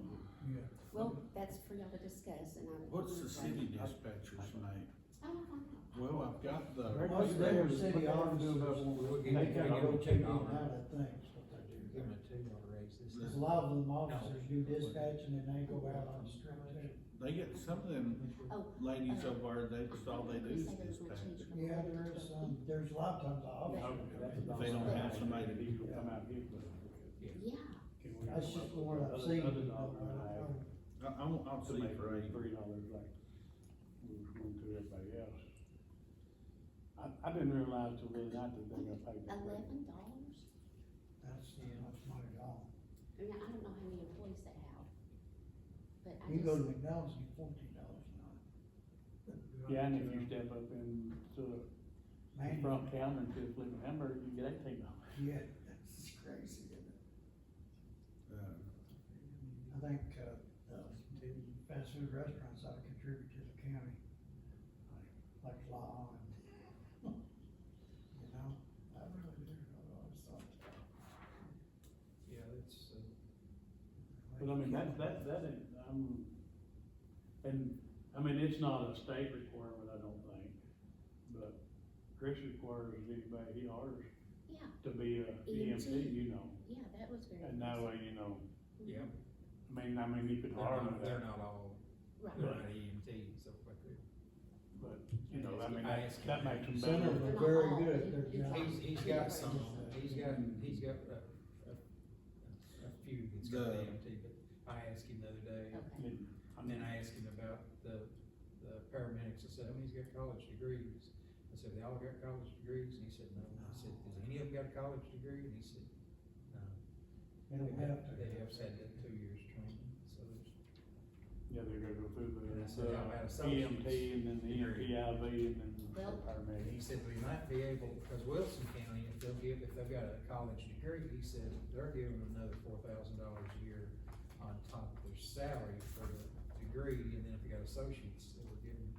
Yeah. Well, that's for y'all to discuss, and I'm. What's the city dispatchers make? I don't know. Well, I've got the, Most of them are city offices. We'll They give kind them of a rotate in $2 and out of things, what they do. Give them a $2 raise this Cause a time. lot of them officers do dispatch and then they go out on the street too. they get, some of them Oh, ladies over there, that's all they do is Chris said they was gonna change dispatch. it from Yeah, 11 there to is 12.50. some, there's a lot of times the officers. If they don't have somebody to People come out here, but. Yeah, can we- That's just the one I've seen. Other dollars than I have. I'll To see make for eight. $3 like we was going to everybody else. I didn't realize till the other night that they're gonna pay that. $11? That's not much money at all. I mean, I don't know how many employees they have, but I You go to just, McDonald's, you $14 an hour. Yeah, and if you step up into the Man, front counter and just flip a hamburger, you get $18. yeah, that's crazy, isn't it? I think, fast food restaurants ought to contribute to the county, like law and, you know, I really do, I've always thought. Yeah, it's, But I mean, that ain't, and, I mean, it's not a state requirement, I don't think, but Chris requires anybody he hires Yeah, to be a EMT, you know, yeah, that was very. and that way, you know, yeah, I mean, you could hire them, they're not all, Right. they're not EMT, so like that. but, you know, I mean, I asked him. that makes them Some of better. them are very good at their job. He's got some, he's got a few that's got The- EMT, but I asked him the other day, Okay, and then I asked him about the paramedics. I said, how many's got college degrees? I said, they all got college degrees? And he said, no. I said, does any of them got a college degree? And he said, no. They don't have to. They have had that 2 years training, so there's. Yeah, they're gonna go through And I the said, how about EMT associates? and then the EMTIV and then the Well- And paramedic. he said, we might be able, because Wilson County, if they've got a college degree, he said, they're giving them another $4,000 a year on top of their salary for the degree, and then if they got associates, they were giving.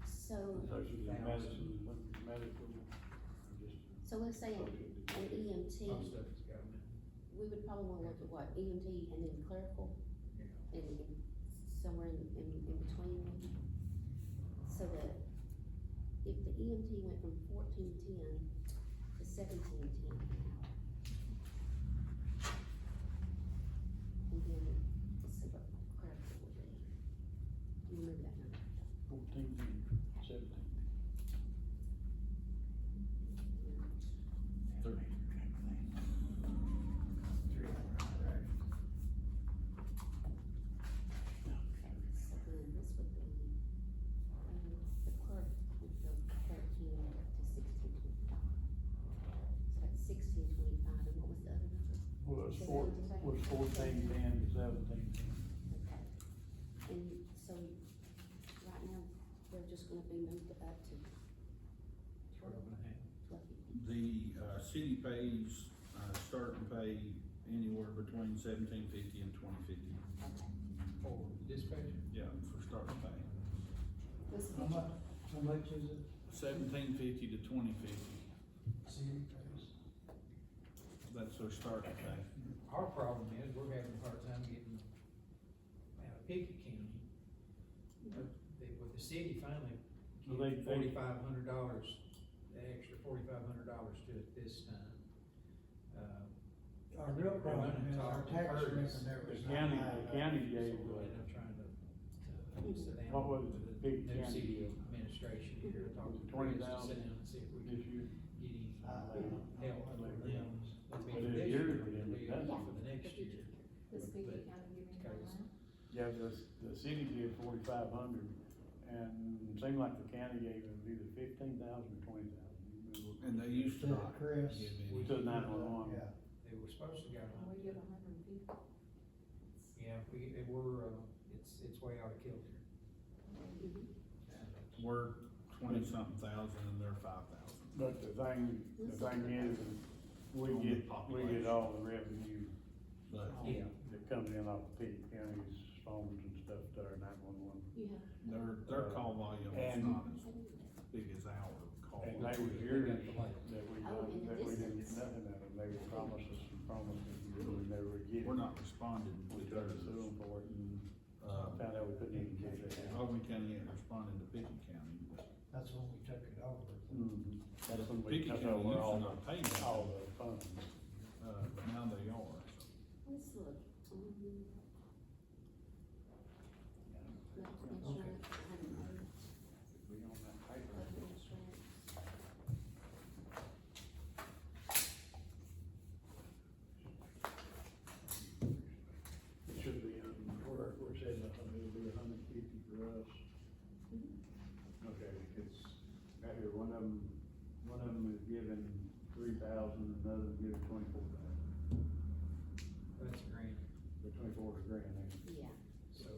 so, Associates in medicine, medical, or just so let's say an associate. EMT, Most of it's got them we would probably wanna look at what, EMT and then clerical, in, and somewhere in between maybe. So that if the EMT went from 14.10 to 17.10 an hour. And then, let's see what clerical would be. Do you remember that number? 14 and 17. 30. So then this would be, the clerk would go 13 to 16.25. So that's 16.25, and what was the other number? Was 14, 10 to 17. Okay. And so, right now, they're just gonna be moved up to 12 and a half. 12.50. The, city pays, starting pay anywhere between $17.50 and $20.50. Okay. For dispatch? Yeah, for starting pay. This How much is it? $17.50 to $20.50, City pays? that's their starting pay. Our problem is, we're having a hard time getting out of Pickett County. With the city finally Well, they- giving $4,500, the extra $4,500 to it this time. Our real problem is our tax revenue The is county, not high. the county gave, So we're end up trying to sit down. What was with the the big new county city deal? administration here, talk to Chris 20,000 to sit down and see if we can this year. get any Uh, help from them. That'd be But for it's this yours year, for them, it'd be isn't it? for the next year. Does Pickett County give any Because- money? Yeah, the city did 4,500, and it seemed like the county gave them either 15,000 or 20,000. And they used to Said not Chris. give any. We took 911. Yeah. They were supposed to got Well, we give 150. yeah, it's way out of kilter. We're 20-something thousand and they're 5,000. But the thing is, we On the get population. all the revenue But Yeah. that comes in off Pickett County's phones and stuff there, 911. Yeah. their call volume is And- not as big as our call. And volume. they was yours that we, Oh, in the that we didn't get distance. nothing out of, they would promise us and promise us, and we never would get it. We're not responding We to tried to theirs. sue them for it and Uh, found out we couldn't even get it. Logan County ain't responding to Pickett County, but That's when we took it over. Mhm. That's when we Pickett took County over used to all not pay the, all nothing, the funds. but now they are. Let's look. Medical Okay. insurance, I haven't heard. We on that paper. Health insurance. It should be, where it says, it'll be 150 for us. Okay, it's, right here, one of them is giving 3,000, another is giving 24,000. That's a grand. The 24 is a grand, ain't it? Yeah. So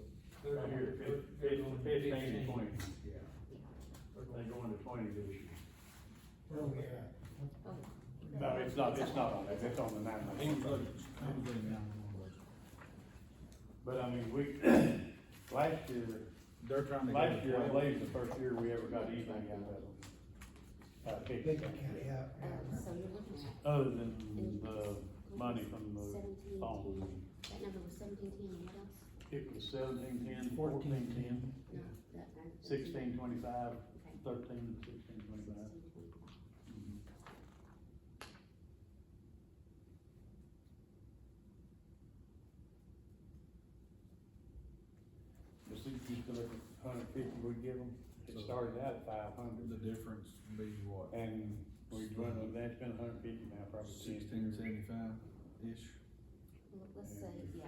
Right here, They're going to 15 and 20. Yeah. They go into 20 this year. Where we at? Oh, No, it's not on that, it's on the 9 He was months. looking, I was looking down on the budget. But I mean, we, last year, They're trying to. go last to year, I 12. believe the first year we ever got anything out of them. Big account, yeah, yeah. so you're looking at Other than the money from the 1710, phone. that number was 1710, and what else? It was 1710, 1410, No, that, 1625, Okay. 13, 1625. 1625. But see, you used to look at 150 we give them, it started out at 500. The difference would be what? And we've run, that's been 150 now, probably 10 years. 1675-ish. Well, let's say, yeah,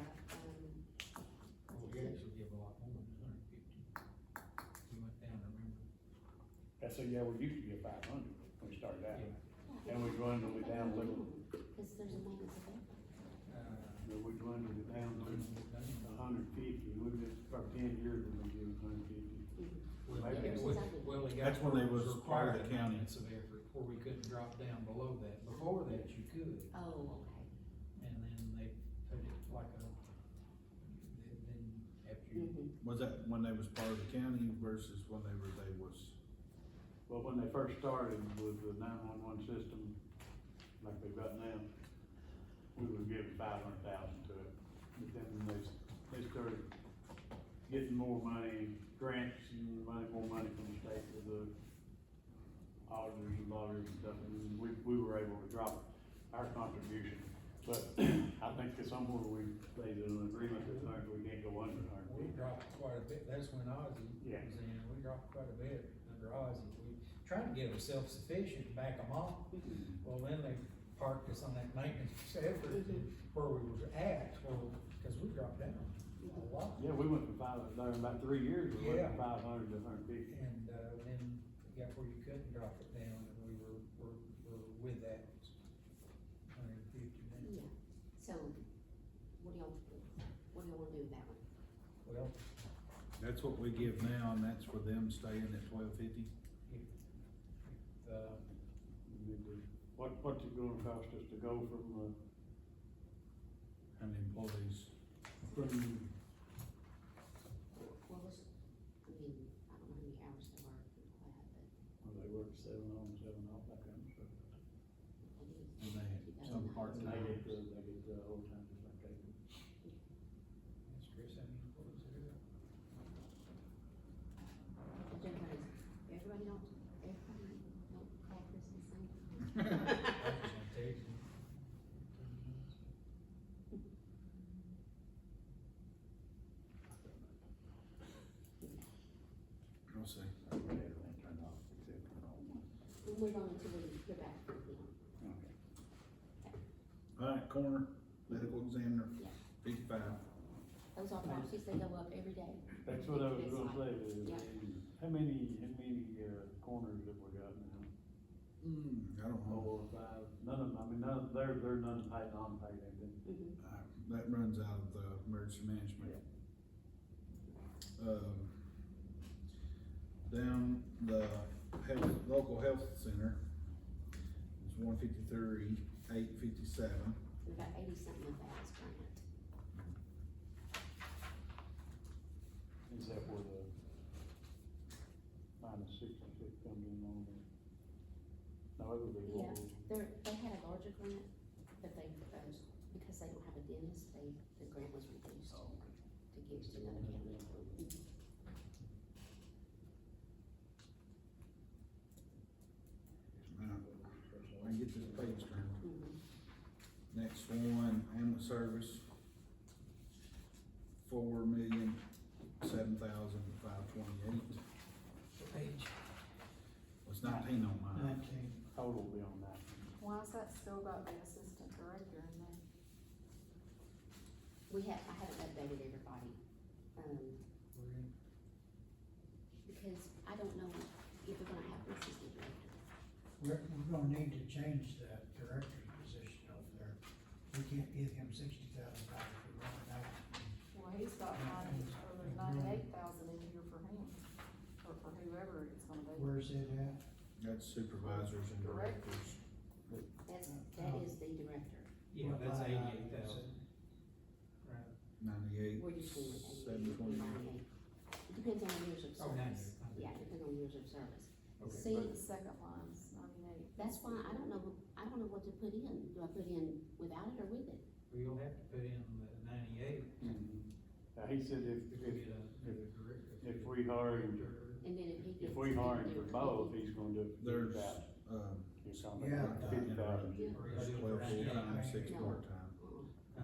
Well, we actually give a lot more than 150. We went down, remember? That's so, yeah, we used to get 500 when we started out, Yeah. and we dwindled it down a little, cause there's a maintenance of that. we dwindled it down to 150, we've been, for 10 years, we've been giving 150. Well, Maybe they- it was- well, they got. That's when they was part of the required county. maintenance of effort, where we couldn't drop down below that. Before that, you could, Oh, okay. and then they put it like a, then after you. Mm-hmm. Was that when they was part of the county versus when they was? Well, when they first started with the 911 system, like they've got now, we were giving 500,000 to it. But then they started getting more money, grants and more money from the state with the auditors and lawyers and stuff, and we were able to drop our contribution. But I think that somewhere we made an agreement that we can't go under We 150. dropped quite a bit, that's when Ozzy Yeah. was in, we dropped quite a bit under Ozzy. We tried to get them self-sufficient, back them off. Well, then they parked us on that maintenance effort where we was at, well, cause we dropped down a lot. Yeah, we went from there in about 3 years, we went Yeah. from 500 to 150. And, then it got where you couldn't drop it down, and we were with that 150 then. Yeah, so, what do y'all wanna do with that one? Well, That's what we give now, and that's for them staying at 1250. What's it gonna cost us to go from, How many employees? Well, let's, I mean, I don't know how many hours they work and all that, well, they work 7 on, 7 off, that kind of stuff. but it is. And they have some And part-time. they get the overtime just like they do. that's Chris, how many employees there are? But everybody don't call Christmas St. I was gonna text him. I'll see. Everything turned off except for the home. We'll move on until we hear back from them. Okay. Alright, corner, medical examiner, Yeah. 55. Those are policies, they go up every day. That's what I was gonna say, Yeah. how many, corners have we got now? I don't know. 4 or 5, none of them, I mean, they're none paid, non-paid, they've been. That runs out of the emergency management. Down the local health center is 153, 857. And about 80 something of that is grant. Is that where the -66 comes in on there? No, it would be Yeah, more. they had a larger grant, but they, because they don't have a dentist, the grant was reduced Oh, okay. to give to another county. I get this page turned. Mhm. Next one, ambulance service, 4,007,528. Page. It's 19 on mine. 19. Total will be on that. Why is that still got the assistant director in there? I haven't updated everybody, because I don't know if we're gonna have an assistant director. We're gonna need to change that director's position over there. We can't give him $60,000 for running that. Well, he's got 98 where's it at? That's supervisors and directors. That is the director. Yeah, What that's line item 88,000. is it? Right. 98, We're just doing it at 728. 98. It depends on years of Oh, service. 98. Yeah, it depends on years of service. Okay. See, But the second line's 98. that's why I don't know what to put in. Do I put in without it or with it? We'll have to put in the 98 He said to get a director. if we hire him, And then if he gets. if we hire him for there, both, he's gonna do There's, 50,000. He's talking Yeah. about 50,000. Yeah. Or That's he'll do 12 it full-time, right. 6 No. part-time.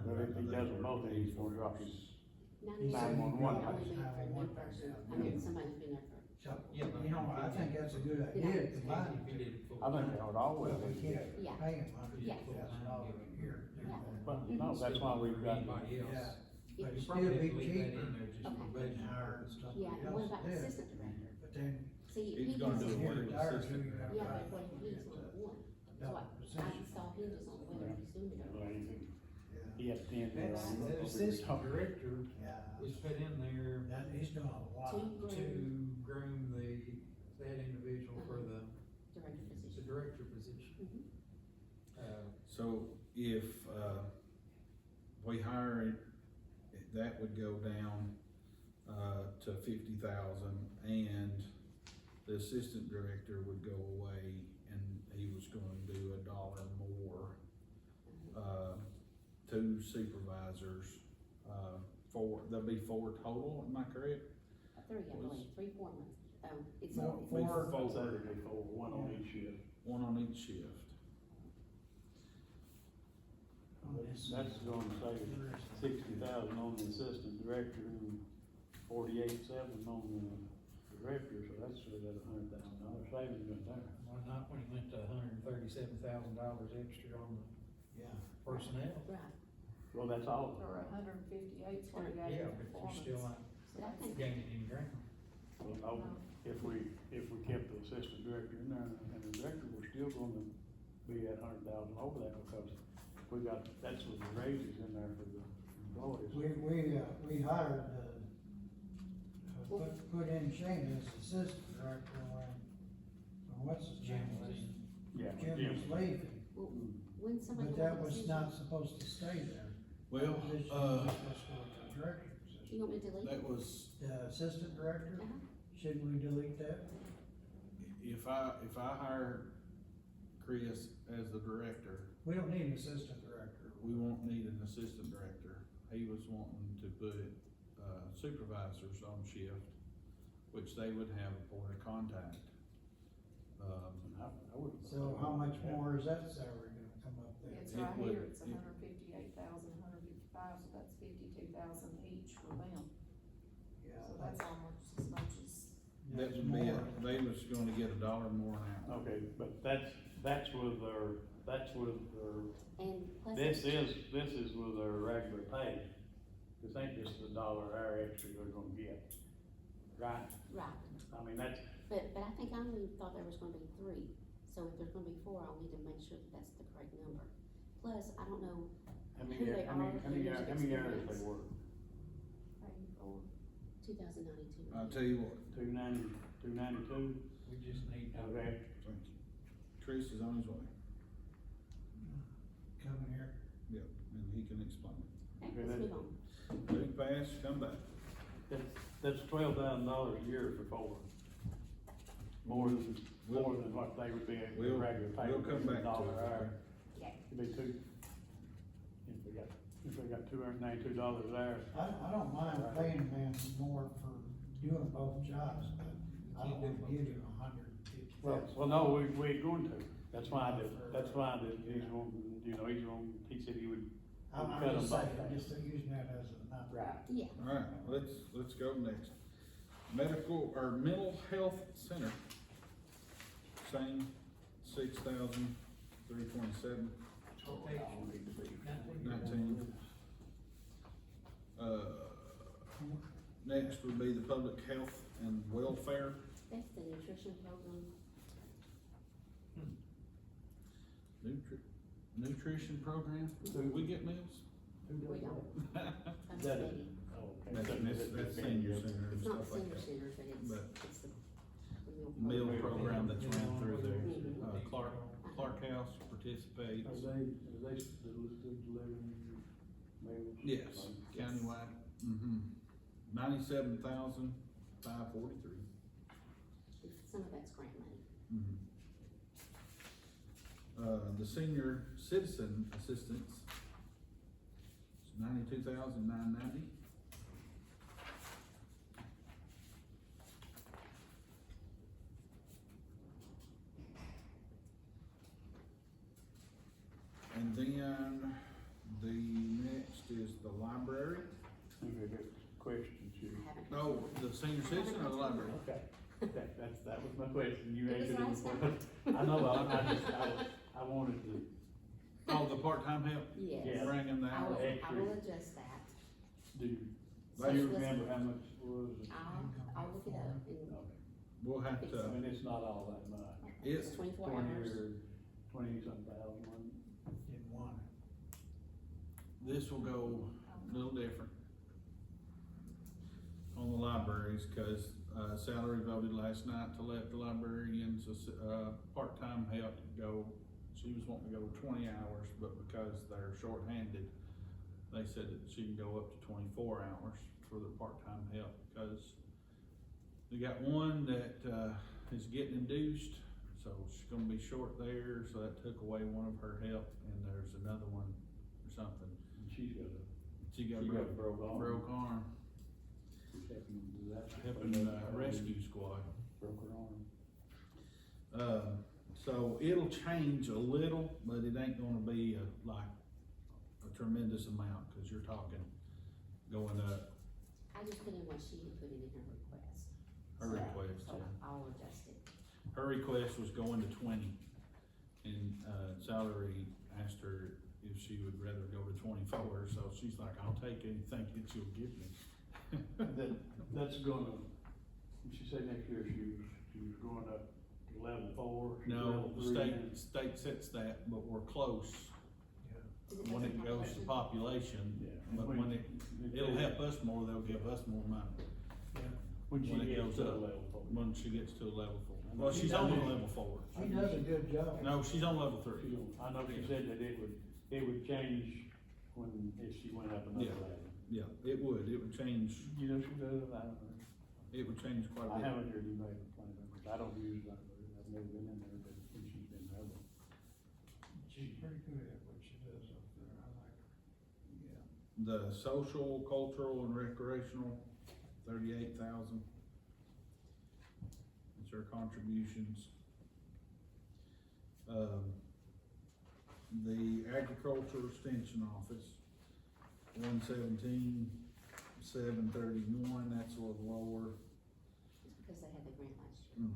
But if he does them both, then he's gonna drop his, 98 911 would only pays. be for a new 911 person. pays, I yeah. mean, somebody's been there for. So, Yeah, but you know, I think that's a good idea, Yeah. combine If you it. did it full I think time. that would always Well, we be. can't Yeah. pay him $150,000 a year. Yeah. But no, that's why we've got, Anybody else. Yeah. But You it's probably still have be to leave that cheaper in there just for Okay. budget than hire purposes. somebody Yeah, and what else about to do it. assistant director? But then, See, if He's he gonna gets. do when away he with retires, assistant who you director. gonna Yeah, pay? but what if he's on one? So Double I position. saw him just on whether he's doing it or not. Yeah. he had 10 there That's, on. the assistant director Yeah. is put in there That, he's doing a lot. Two to groom that individual for the Director position. director position. Mhm. So if, we hire it, that would go down, to 50,000, and the assistant director would go away, and he was gonna do $1 more. Two supervisors, there'll be 4 total, am I correct? 3, I believe, 3 foremen. It's. No, it's- four. Both Saturday for one on each shift. One on each shift. That's gonna save 60,000 on the assistant director and 48,700 on the director, so that's about $100,000 savings right there. Why not when he went to $137,000 extra on the Yeah. personnel? Right, Well, that's all. Or 158 is what he got Yeah, in but you're performance. still not so I think, gaining any ground. Well, no, if we kept the assistant director in there and the director, we're still gonna be at 100,000 over that because we got, that's with the raises in there for the employees. We hired, put in Shane as assistant director when what's his Jim name was was? in. Yeah, Jim was leaving, well, when somebody. but that was not supposed to stay there. Well, That position was supposed to go to the director position. You want me to delete? that was, The assistant director, Uh-huh. shouldn't we delete that? if I hire Chris as the director, We don't need an assistant director. we won't need an assistant director. He was wanting to put, supervisors on shift, which they would have a point of contact. I wouldn't. So how much more is that salary gonna come up there? It's It right would- here, it's it- 158,000, 155, so that's 52,000 each for them. Yeah, So that's almost as much as, That that's would be, more. they was gonna get $1 more an hour. Okay, but that's with their, And plus. this is with their regular pay. This ain't just the $1 an hour extra they're gonna get, right? Right, I mean, that's, but I think I only thought there was gonna be 3, so if there's gonna be 4, I'll need to make sure that that's the correct number. Plus, I don't know how many, who they how many, are, how many, their years how of many hours experience. they work? for 2092. I'll tell you what, 292? We just need to. Okay. thank you. Chris is on his way, Coming here. yep, and he can explain it. Okay, let's move on. Move pass, come back. That's $12,000 a year for 4. More than what they would be at We'll- regular pay. we'll come back to $1 it. an hour. Okay. It'd be if we got $292 an hour. I don't mind paying them more for doing both jobs, but I don't wanna give him 150,000. Well, no, we're going to. That's why I did, he's going, he said he would. I'm cut them just both saying, down. I'm just using that as a number. Right. Yeah, Alright, let's go next. Medical, or mental health center. Same, 6,327. Okay. 19. Next would be the public health and welfare. that's the nutrition program. Nutrition program, do we get meals? We don't. I'm That is- stating. Oh, okay. That's senior center and It's not stuff like senior that. center, but But- it's the meal meal program that's ran through there. Mhm. Clark House participates. Are they still delivering meals? Yes, countywide. Mm-hmm. 97,543. Some of that's grant money. The senior citizen assistance is 92,990. And then the next is the library. Okay, good questions here. I haven't. No, the senior citizen or the library? Okay, that was my question, you It was answered it last before. time. I know, I wanted to, Oh, the part-time help? Yes. Yeah. Bring in the I will, hours. I will adjust that. do you So remember how much it was? I'll look it up and Okay. We'll have I to, mean, it's not all that much. it's, it's 24 20 hours. or 20-something thousand, Didn't want it. this will go a little different on the libraries, cause, salary voted last night to let the librarians, part-time help go. She was wanting to go 20 hours, but because they're shorthanded, they said that she can go up to 24 hours for the part-time help, because we got one that, is getting induced, so she's gonna be short there, so that took away one of her help, and there's another one or something. and she's got a, She got she got a a broke arm. broke arm, She's helping do that. helping, rescue squad. Broke her arm. So it'll change a little, but it ain't gonna be like a tremendous amount, cause you're talking going up I just put in what she had put in her request. her request. So I'll adjust it. Her request was going to 20, and, salary asked her if she would rather go to 24, so she's like, I'll take anything that you'll give me. That's gonna, she said next year she was going up to level 4. she's No, level the 3 state sets that, but we're close Is it when based it on goes to population, Yeah. but when it'll help us more, they'll give us more money. When she when it gets goes to up. level 4. When she gets to a level 4. Well, she's only level 4. She does a good job. No, she's on level 3. I know she said that it would change if she went up another Yeah. level. Yeah, it would change, You know, she does, I don't know. it would change quite a I bit. haven't heard you make a complaint of it, I don't use that, I've never been in there, but when she's been there, but She's pretty good at what she does up there, I like her. The social, cultural, and recreational, 38,000. It's her contributions. The agriculture extension office, 117,731, that's a little lower. It's because they had the grant last year.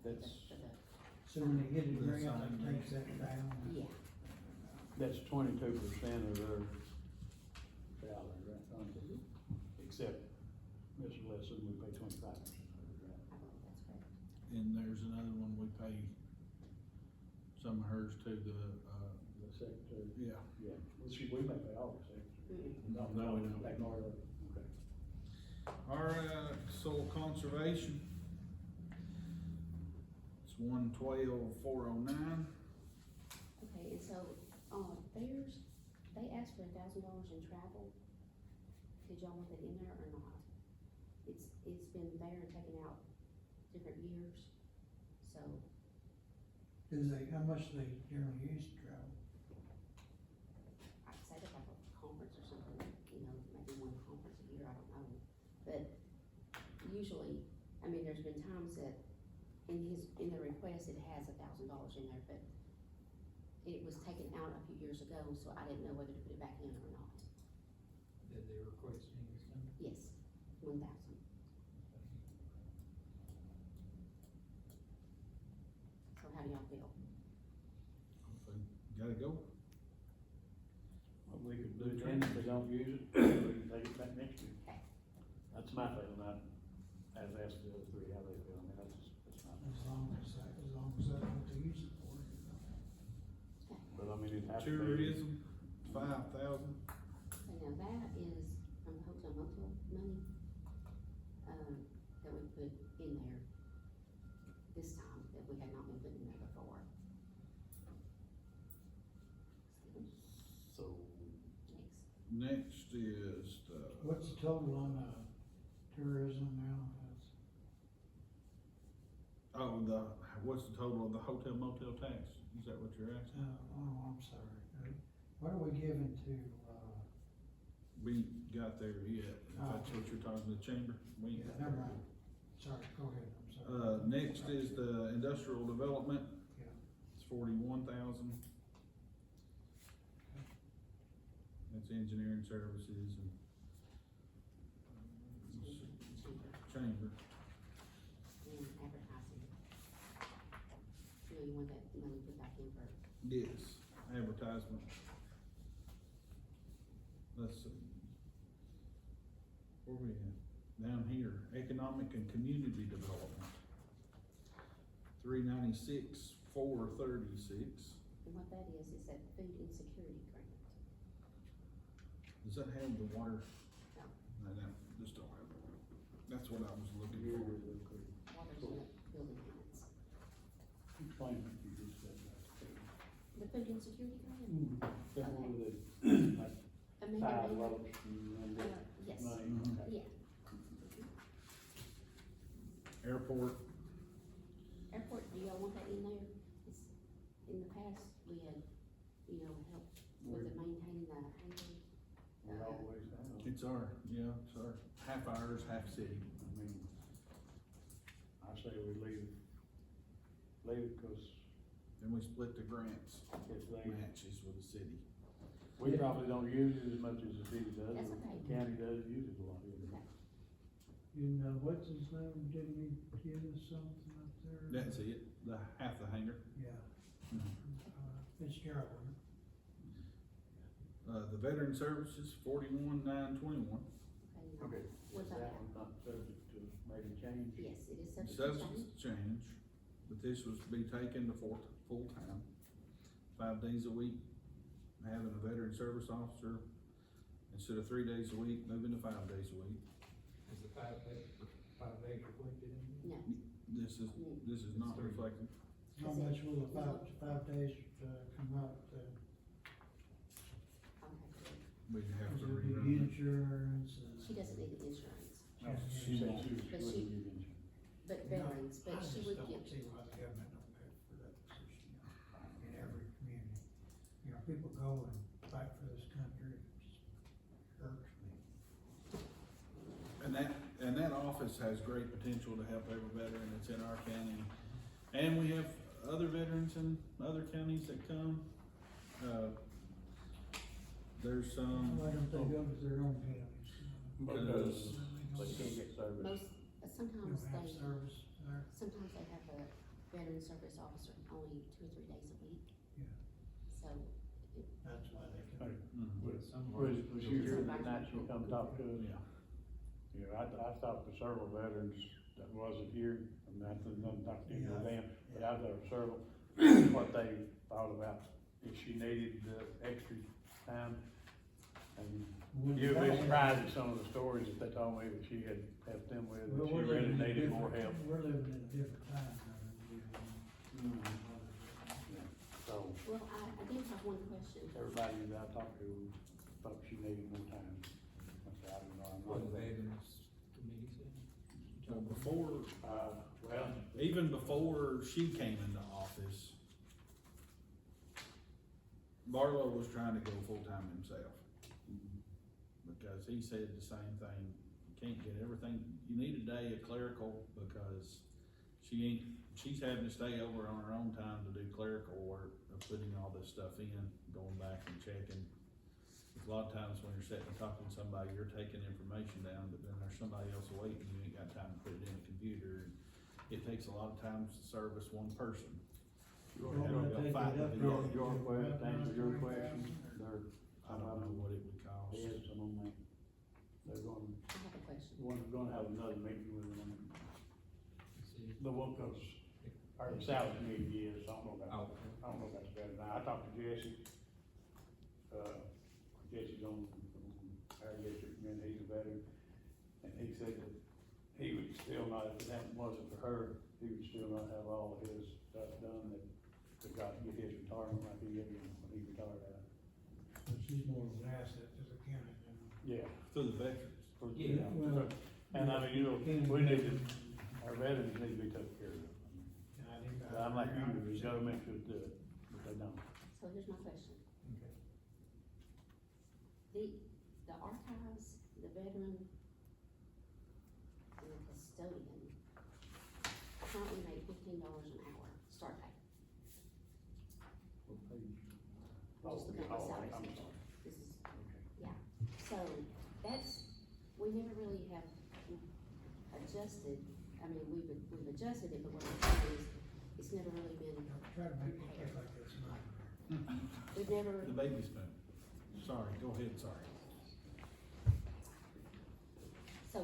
that's, For the, So when they get a The grant, sign. it takes that down. yeah, that's 22% of their salary, right? Except, Mr. Lesson, we pay 25% of the grant. I believe that's correct. And there's another one we pay some of hers to the, The secretary, yeah. yeah, well, we may pay all the secretary. No, we don't. That part of it, okay. Alright, soil conservation. It's 112,409. Okay, and so, theirs, they asked for $1,000 in travel. Did y'all want that in there or not? It's been there and taken out different years, so, How much they generally use to travel? I'd say like a conference or something, maybe one conference a year, I don't know. But usually, I mean, there's been times that in the request, it has $1,000 in there, but it was taken out a few years ago, so I didn't know whether to put it back in or not. Did they request anything? Yes, 1,000. So how do y'all feel? Gotta go. Well, we could do it then, if they don't use it, we can take it back next year. Okay. That's my feeling, I've asked the other three how they feel, I mean, that's not, As long as that's what they use it for, but I mean, it has to be. Tourism, 5,000. So now that is from hotel motel money, that we put in there. Next is the. What's the total on, tourism now? Oh, what's the total of the hotel motel tax? Is that what you're asking? I'm sorry. What are we giving to, We got there yet, if that's what you're talking to the chamber. We ain't got never there mind. Sorry, go ahead, I'm yet. sorry. Next is the industrial development. Yeah. It's 41,000. That's engineering services and. Chamber. And advertising. You want that money put back in for, Yes, advertisement. Let's see. Where we at? Down here, economic and community development. 396, 436. and what that is that food insecurity grant. Does that have the water? No. No, just don't have it. That's what I was looking Here, for. real quick. Water's in the building units. Explain what you just said. The food insecurity grant? That one of the, like, Amanda five Mayor? votes and then Yes. money. Mhm. Okay. Yeah. Airport, Airport, do y'all want that in there? It's, in the past, we had, help with the maintaining the hangar. We always have. it's our half ours, half city. I mean, I say we leave it, cause And we split the grants, if they, matches with the city. we probably don't use it as much as the city does. That's but okay. The county does use it a lot. And, what's his name, didn't he give us something up there? That's it, half the hangar. Yeah, Mhm. Fitzgerald, wasn't The veteran services, 41,921. Okay, What is about that that? one not subject to maybe change? Yes, it is subject to Substance change. change, but this was to be taken to full-time, 5 days a week, having a veteran service officer, instead of 3 days a week, moving to 5 days a week. Is the 5 days reflected in here? No, This is not reflected. he? How much will the five days, come out, I'll have to, We'd have is to it the rerun it. insurance she doesn't need the insurance, No, she said she was But going to she- give insurance. but veterans, but she would I get, just don't see why the government don't pay for that position in every community. People go and fight for this country, it just irks me. And that office has great potential to help every veteran that's in our county. And we have other veterans in other counties that come. There's some, Why don't they go to their own counties? Because- But you can't get service. most, They sometimes don't have they, service there, sometimes they have a veteran service officer only 2 or 3 days a week, yeah, so, that's why they Hey, can. Mhm. Was you here that night she come talk to us? yeah. I talked to several veterans that wasn't here, and nothing to do with them, but I talked to several, what they thought about if she needed the extra time. And you'd be surprised at some of the stories that they told me that she had helped them with, that Well, she we're really living in a needed more help. different, we're living in a different time now than we do. So, well, I did have one question. everybody that I talked to thought she needed more time. I said, I don't know, I'm What not. the veterans committee said? Well, before, Well, even before she came into office, Barlow was trying to go full-time himself. Because he said the same thing, you can't get everything, you need a day of clerical, because she's having to stay over on her own time to do clerical work of putting all this stuff in, going back and checking. A lot of times when you're sitting and talking to somebody, you're taking information down, but then there's somebody else waiting, you ain't got time to put it in a computer, and it takes a lot of times to service one person. Your Yeah, we go fight with the your other. question, to answer your question, they're, I don't know what it would cost. yes, some of them, they're going, I have a question. one's gonna have another meeting with them. See. The one goes, our salary meeting is, I don't know about, Oh. I don't know about that, now, I talked to Jesse, Jesse's on our district, and he's a veteran, and he said that he would still not, if it wasn't for her, he would still not have all of his stuff done, that got to get his retirement like he did when he retired out. But she's more of an asset to the county Yeah. through the veterans. Yeah. Well, And I mean, you know, we need to, our veterans need to be taken care of. But I'm like you, the government should do it, but they don't. So here's my question. Okay. The archives, the veteran, and the custodian currently make $15 an hour start pay. What page? Just looking at the salary I'm schedule. sorry. This is, Okay. yeah, so that's, we never really have adjusted, I mean, we've adjusted it, but what I'm saying is, it's never really been, Try to make it look like it's not. we've never, The baby spoon. Sorry, go ahead, sorry. so,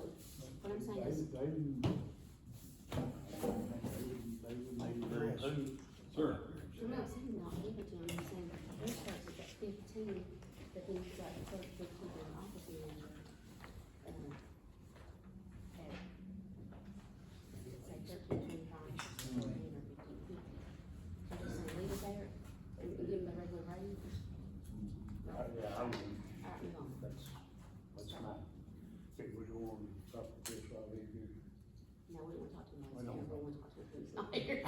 what I'm saying is, They would need to do it too. Sure. I'm not saying not give it to them, I'm saying their starts at 15, but then you've got the clerk, bookkeeper, and office manager, at, say 13.25, 14, or 15.50. So just saying, leave it there, and give them the regular rate. Yeah, I would, Alright, move on. that's not, if we go on, talk to this right here. No, we don't want to talk to him, We don't. everyone wants to talk to him, who's not here.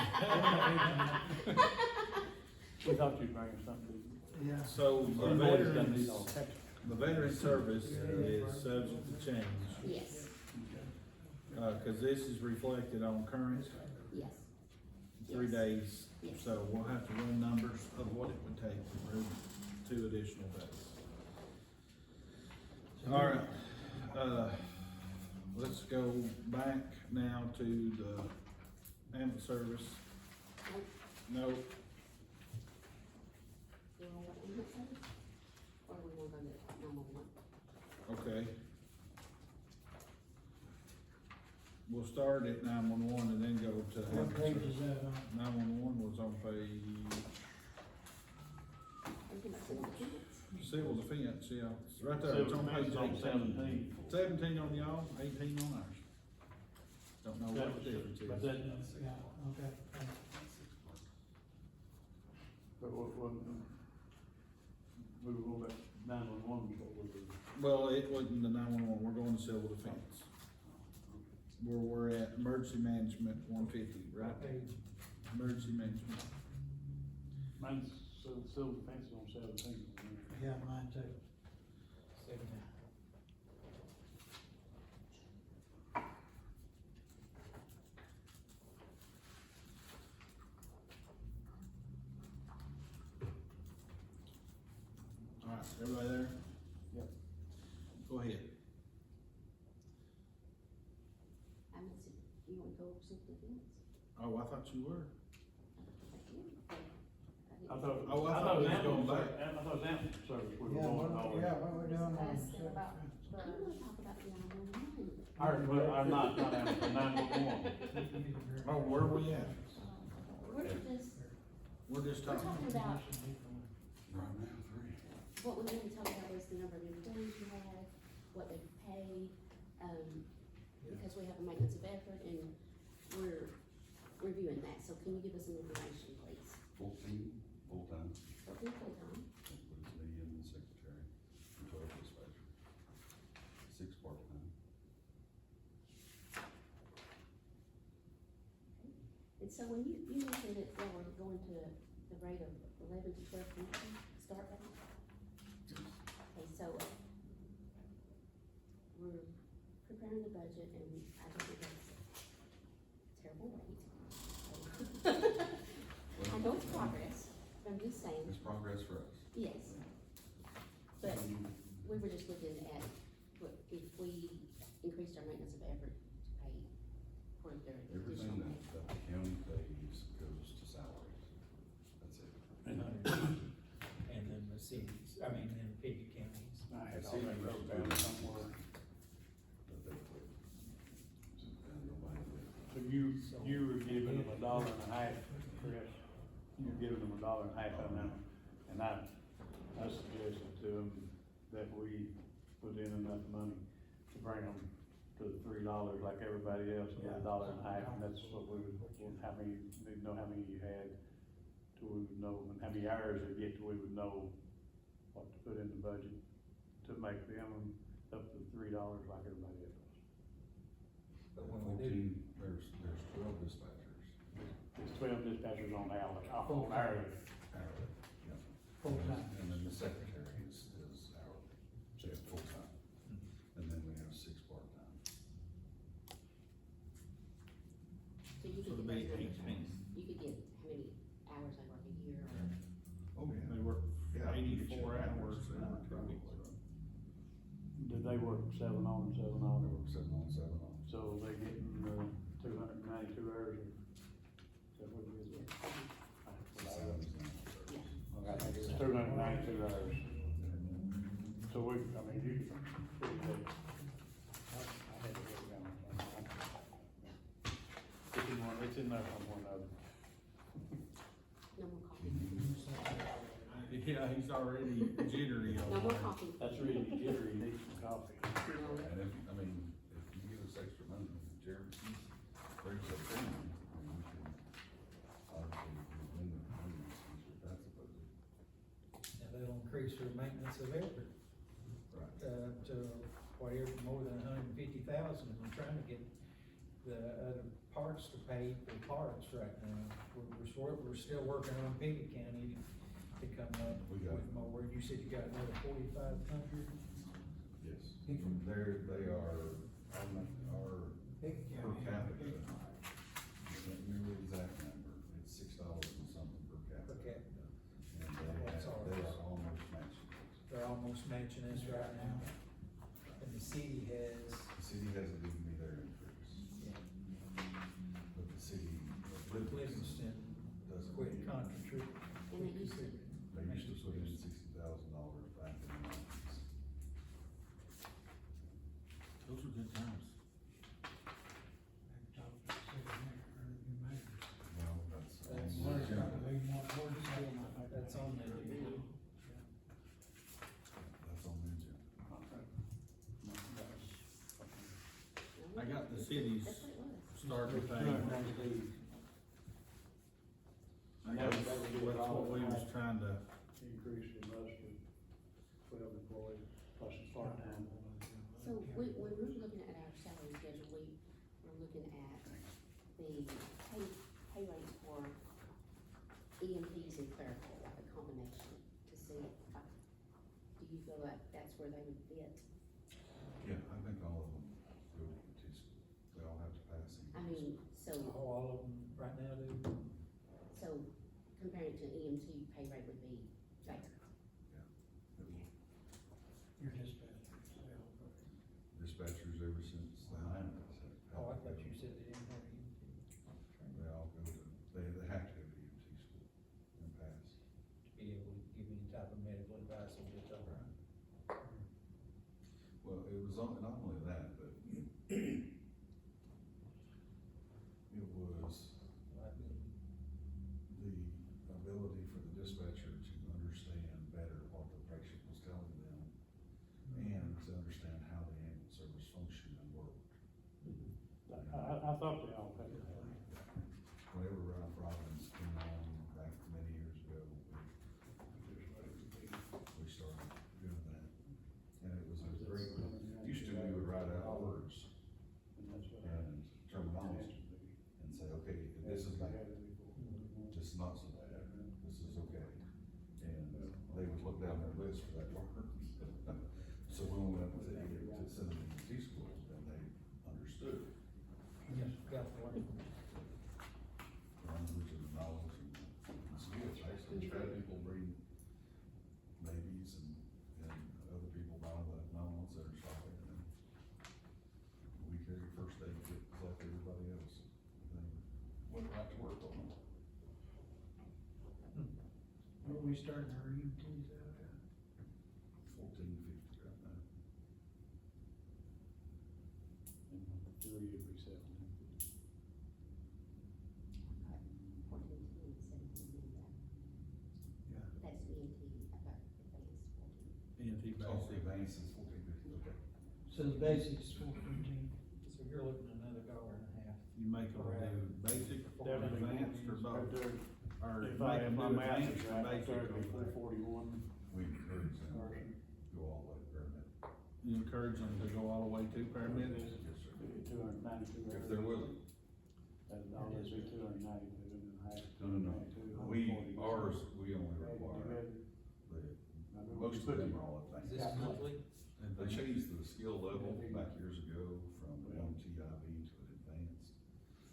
We thought you'd bring us something. Yeah. So the Everybody's gonna need veterans, all text. the veteran service is subject to change, Yes, cause this is reflected on current yes. 3 Yes. days. Yes. So we'll have to run numbers of what it would take to remove 2 additional days. Alright, let's go back now to the ambulance service. Nope. No, Do you want to go to ambulance service? Or do we want to go to 911? okay. We'll start at 911 and then go to What page ambulance is service. that on? 911 was on page Are you talking about civil defense? civil defense, yeah, it's right there, it's on page Civil defense on 18. 17 on y'all, 18 on ours. Don't know what the difference But is. that, Yeah, okay. but what, we were going back, 911 is what we were. Well, it wasn't the 911, we're going to civil defense. Where we're at emergency management 150, right? Page. Emergency management. Mine's civil defense is on 17. Yeah, mine too. 17. Alright, everybody there? Yep. Go ahead. I'm not saying, you want to go over civil defense? Oh, I thought you were. I thought. Oh, I thought we was ambulance going back. service- I thought it was ambulance service we were Yeah, going what, over. yeah, what we're doing on. Asking about I'm the, gonna talk about the 911. But I'm not ambulance, 911. Oh, where we at? We're just, We're just we're talking. talking about, Right now, 3. what we need to talk about is the number of employees you have, what they pay, because we have a maintenance of effort and we're reviewing that, so can you give us some information, please? 14 full-time, Okay, full-time, includes me and the secretary, and 12 dispatcher. 6 part-time. and so when you mentioned that they were going to the rate of 11 to 12 people, start rate? Okay, so we're preparing the budget and I don't think that's a terrible rate. I know it's progress, but I'm just saying, It's progress for us. yes. But we were just looking at what, if we increased our maintenance of effort to pay for their Everything additional. that the county pays goes to salaries. That's it. And then the cities, I mean, then Piggott counties. I had all that wrote down somewhere. But they quit. And nobody quit. So you were giving them $1.50, Chris, you were giving them $1.50 an hour, and I suggested to them that we put in enough money to bring them to the $3 like everybody else, and $1.50, and that's what we would, how many, need to know how many you had, till we would know, and how many hours they get till we would know what to put in the budget to make them, up to $3 like everybody else. But when we do, 14, there's 12 dispatchers. There's 12 dispatchers on the alley, on hourly. Hourly, yeah. Full-time. And then the secretary is hourly, so it's full-time. And then we have 6 part-time. So you So could it'd be get, 18. you could get how many hours they work a year or, Oh, yeah. They work Yeah, I can get you 84 the hours for in that, 2 weeks. Did they work 7 on and 7 They on? work 7 on, 7 on. So they getting, 292 hours or? Is that what it is? yeah, Seven is not fair. yeah. I think it's 292 hours. So we, I mean, you can, pretty good. I had to go down. It's in there somewhere, No more coffee. Yeah, he's already jittery No on more that. coffee. That's really jittery, you need some coffee. And if, I mean, if you give us extra money, Jeremy, brings up training, I mean, we can, obviously, win the money, that's supposed to. and they'll increase their maintenance of Everett, Right. to whatever, more than $150,000, and we're trying to get the other parts to pay for parts right now. We're still working on Pickett County to come up We with got- more. You said you got another 4,500? Yes, they are, our Pickett per County. capita, I can't remember the exact number, it's $6 and something per capita. Okay, And That's ours. they are almost matching. they're almost matching us right now. And the city has, The city hasn't given me their increase, but the city of Livingston doesn't. quit contributing. And they used to, They used to put in $60,000 back in the nineties. Those were good times. Talk to the city mayor, or the new mayor. Well, that's. That's- on the There's agenda. probably more to say. That's on the agenda. That's on the agenda. I got the city's that's what it was. starting Two pay. hundred and ninety. I guess that's what we was trying to, Increase from us to 12 employees plus the part-time. So when we're looking at our salary schedule, we're looking at the pay rates for EMTs and clerical, like a combination, to see, do you feel like that's where they would fit? Yeah, I think all of them go to UT school. They all have to pass. I mean, so, All of them right now do. so comparing to EMT pay rate would be better. Your dispatchers, well, Dispatchers ever since the nineties. Oh, I thought you said they didn't have any. They all go to, they have to go to UT school and pass. To be able to give any type of medical advice on this, all right? Well, it was not only that, but it was Like, the ability for the dispatcher to understand better what the patient was telling them and to understand how the ambulance service functioned and worked. I thought they all paid. Whenever Ralph Robbins came on back many years ago, we started doing that. And it was a great, used to we would write out words And that's what. and terminology and say, okay, this is bad, this is not so bad, this is okay. And they would look down their list for that word. So when we went to send them to T school, then they understood yes, got the one. the language and the knowledge and skills. I used to try people bring babies and other people by the ambulance that are shopping. And we carried first aid kits like everybody else. They went right to work on them. what we starting our EMTs out at? 1450 right now. And 3 would be 17. 14, 17, Yeah. that's EMT, about advanced 14. EMT Oh, basic. advance is 1450, okay. So the basics 415. So you're looking at another $1.50. You make them do basic or advanced or both, or If make them my do math is advanced or right, basic. that'd be 441. We encourage them Person. to go all the way to paramedic. You encourage them to go all the way to paramedics? Yes, sir. 292. If they're willing. That'd always be 290, and half. No. Ours, we only require most of them are all Is advanced. this monthly? And they changed the skill level back years ago from MTIV to an advanced,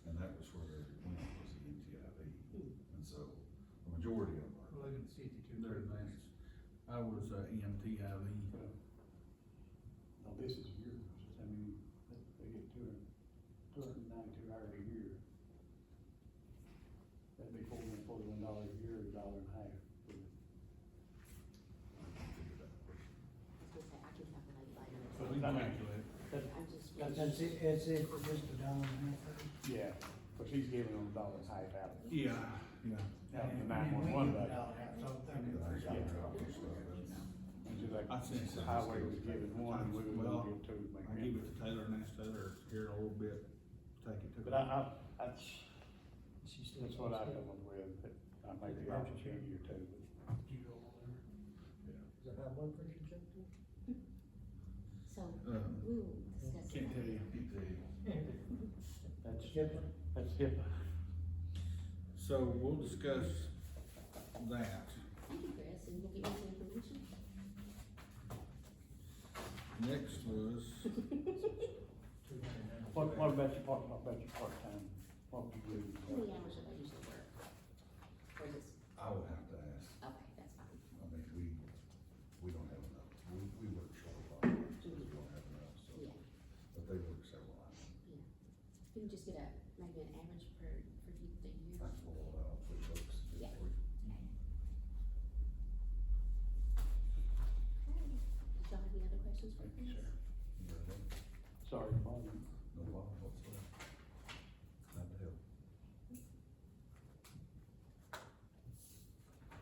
and that was where everyone was the MTIV. And so, the majority of them are. We're looking at 52. They're advanced. I was, EMTIV. Now, this is yours, I mean, they get 292 hours a year. That'd be $441 a year, $1.50. I can calculate it later. So We I mean, calculate. I'm just. That's it, it's it for just a dollar and a half. Yeah, but she's giving them $1.50 out. Yeah. Out of the And we 911 give a budget. dollar and a half, so I'm thinking. And she's like, the highway was giving one, and we were Well, gonna give two. to make I it. give it to Taylor and ask Taylor here in a little bit, take it to. But that's what I come up with, that I may be off a year or two, but Did you go over there? Is that high blood pressure check too? So, we will discuss it. Can't tell you. that's, HIPAA. that's HIPAA. So we'll discuss that. Thank you, Chris, and you'll give me some information. Next was, What about your part-time, what would you do? How many hours do they usually work? Or is it, I would have to ask, okay, that's fine. I mean, we don't have enough, we work short of hours, so we don't have enough, so, Yeah, but they work several hours. yeah. Can you just get maybe an average for the year? I can pull it out for folks. Yeah. for you. Did y'all have any other questions for Thank Chris? you, sir. You got that? Sorry, Paul. No problem whatsoever. Glad to help.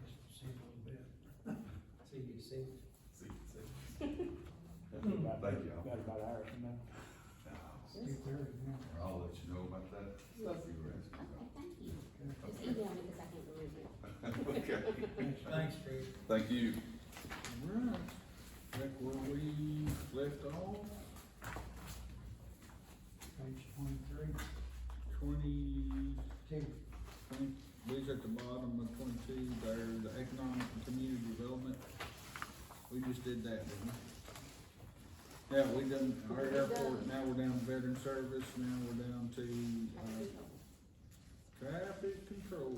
Just see a little bit. CDC. Thank you. Got about an hour from now. It's 2:30 now. I'll let you know about that stuff you were asking Okay, about. thank you. Just email me because I can't remember. Okay, Thanks, Chris. thank you. right, back where we left off, Page 23, 20, 2. these at the bottom of 22, they're the economic and community development. We just did that, didn't we? Yeah, we done our airport, now we're down to veteran service, now we're down to, traffic control.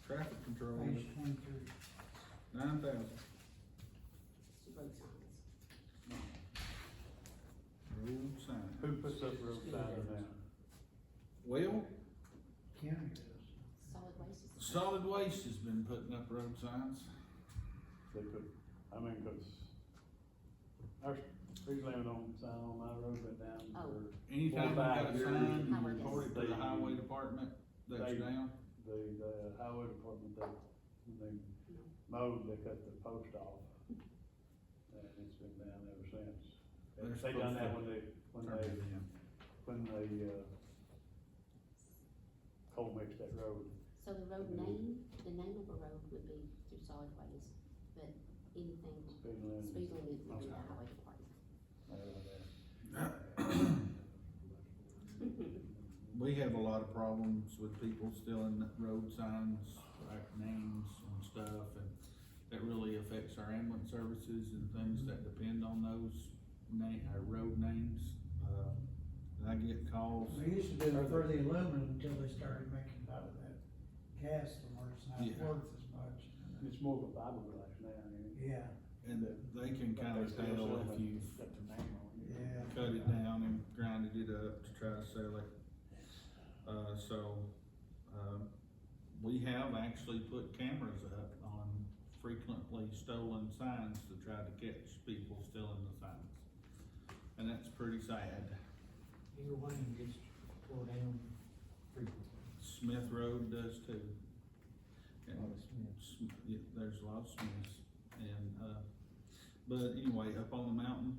Traffic control, Page 23. 9,000. Road signs. Road sign. Who puts up road signs now? Well, County does. Solid waste is. solid waste has been putting up road signs. They put, I mean, cause our speed limit sign on my road went down for Anytime you 4 or got 5 a years. sign, you Highway report it to the does. highway department, that's They- down. the highway department, when they mowed, they cut the post off. And it's been down ever since. They're They done that supposed when Turn it in. cold mixed that road. So the road name, the name of a road would be through solid waste, but anything, Speed limit. speed limit would be the Okay. highway department. We have a lot of problems with people stealing road signs, like names and stuff, and that really affects our ambulance services and things that depend on those our road names. And I get calls. We used to do it for the aluminum until they started making out of that cast from where it's not Yeah. worth as much. It's more of a fiberglass now, ain't it? Yeah, And they can kinda tell if you've Got the name on it. yeah. cut it down and grinded it up to try to sell it. We have actually put cameras up on frequently stolen signs to try to catch people stealing the signs. And that's pretty sad. Either one gets tore down frequently. Smith Road does too. And A lot of Smiths. Yeah, there's a lot of Smiths, and, but anyway, up on the mountain,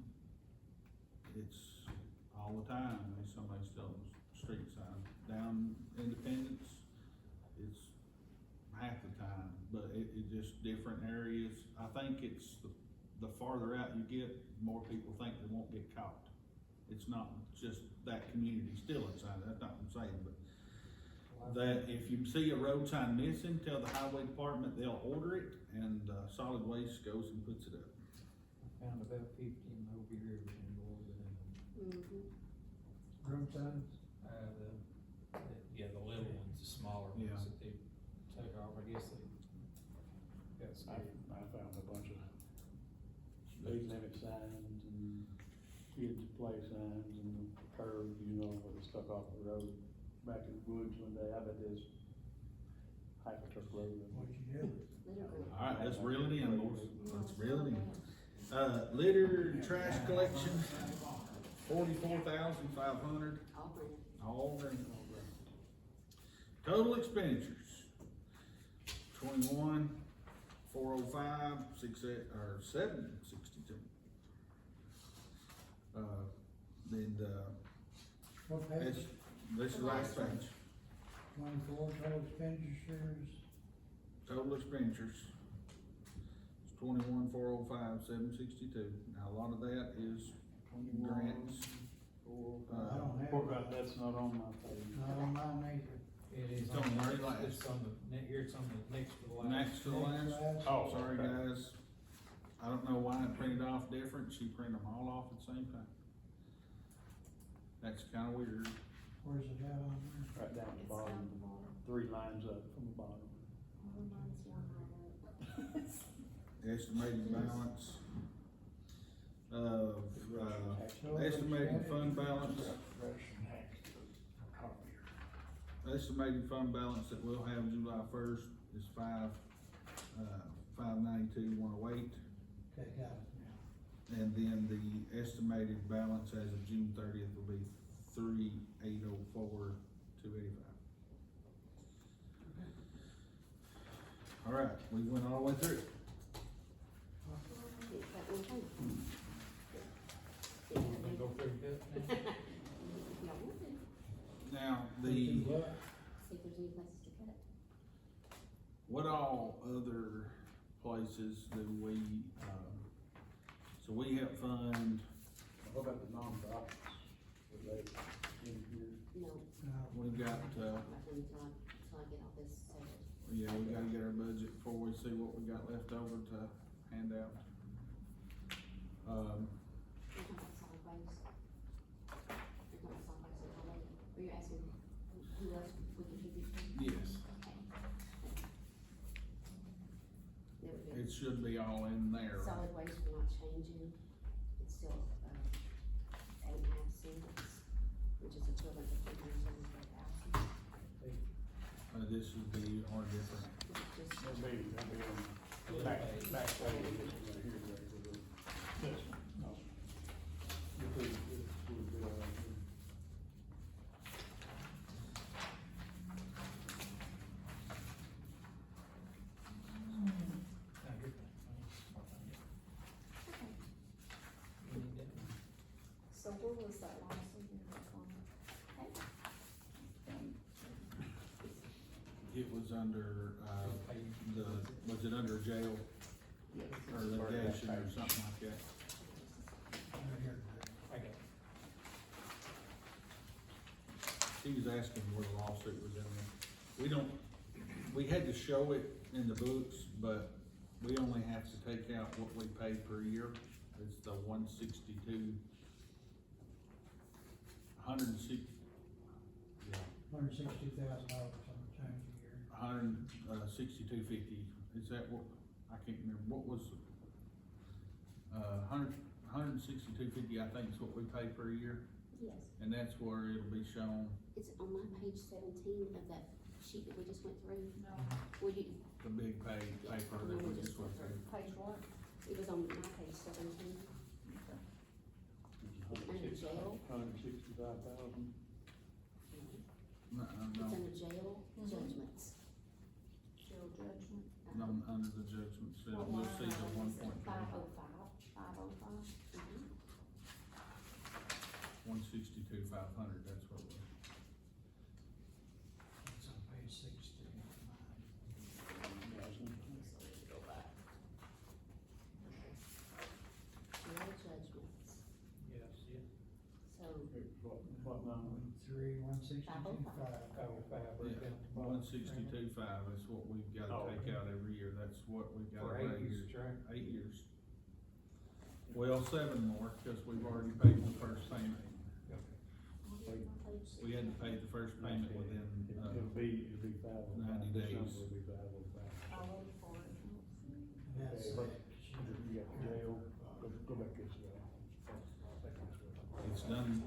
it's all the time, there's somebody stealing street signs. Down Independence, it's half the time, but it just different areas. I think it's the farther out you get, the more people think they won't get caught. It's not just that community still inside, that's not what I'm saying, but that if you see a road sign missing, tell the highway department, they'll order it, and, solid waste goes and puts it up. I found about 50 in over here in Overton. Road signs, Yeah, the little ones, the smaller ones Yeah. that they take off, I guess they got I scared. found a bunch of speed limit signs and kids play signs and curbs, you know, where they stuck off the road back in the woods one day. I bet there's half a truck load of what them. you do. Literally. Alright, let's reel it in, boys, let's reel it in. Litter, trash collection, 44,500, All granted. all green. Total expenditures, 21,405, 762. Then, What page? this is last page, 24 total expenditures, total expenditures. It's 21,405,762. Now, a lot of that is grants. I don't have. Forgot, that's not on my page. Not on mine either. It is It's on the very last. It's on the, here it's on the next to the last. Next to the last. Oh, Sorry, okay. guys. I don't know why it printed off different. She printed them all off at the same time. That's kinda weird. Where's it at on there? Right down at the It's down bottom, the bottom. 3 lines up from the bottom. Oh, mine's one higher up. Estimated balance of, estimated fund balance, estimated fund balance that we'll have July 1st is 592,108. Okay, got it now. And then the estimated balance as of June 30th will be 3,804,285. All right, we went all the way through. It's that one thing. We're gonna go through that now. Y'all want to, Now, the, see if there's any places to cut. what all other places do we, so we help fund, What about the nonprofits? Were they in here? No, No, we've got, until I get all this settled. yeah, we gotta get our budget before we see what we got left over to hand out. You're talking about solid waste. You're talking about solid waste and highway, or you're asking who else we contribute to? Yes, There we go. it should be all in there, right? Solid waste, we're not changing, it's still, 8.5 cents, which is equivalent to 374,000. This would be our different, Just, That'd be on the back page, right here, right here. Yes. No. This would be all right here. No, you're fine. I'll find it. You need that one? So where was that last one here, that comment? it was under, was it under jail yes. or litigation or something like that? right here. I got it. He was asking where the lawsuit was in there. We don't, we had to show it in the books, but we only have to take out what we pay per year. It's the 162, 160, yeah, $162,000 on the change a year. 162.50. Is that what, I can't remember, what was, 162.50, I think is what we pay per year. Yes, And that's where it'll be shown, it's on my page 17 of that sheet that we just went through. No, Well, you, the big paper that we just went through. page what? it was on my page 17. Under jail? 165,000. No, It's no, under jail judgments. Jail judgment. no, under the judgment, so we'll see the 1.5, 505. 162,500, that's what it was. It's on page 16 of mine. Go back. number? 163, 162, 5. Yeah, 162.5, that's what we've gotta Oh, take out every year, that's what we've For gotta 8 raise. years, right? 8 years. Well, 7 more, cause we've already paid the first payment. We had to pay the first payment within, It'd be 505. 90 days. It'd be 505. And that's, Okay, you got jail, go back this way. it's done,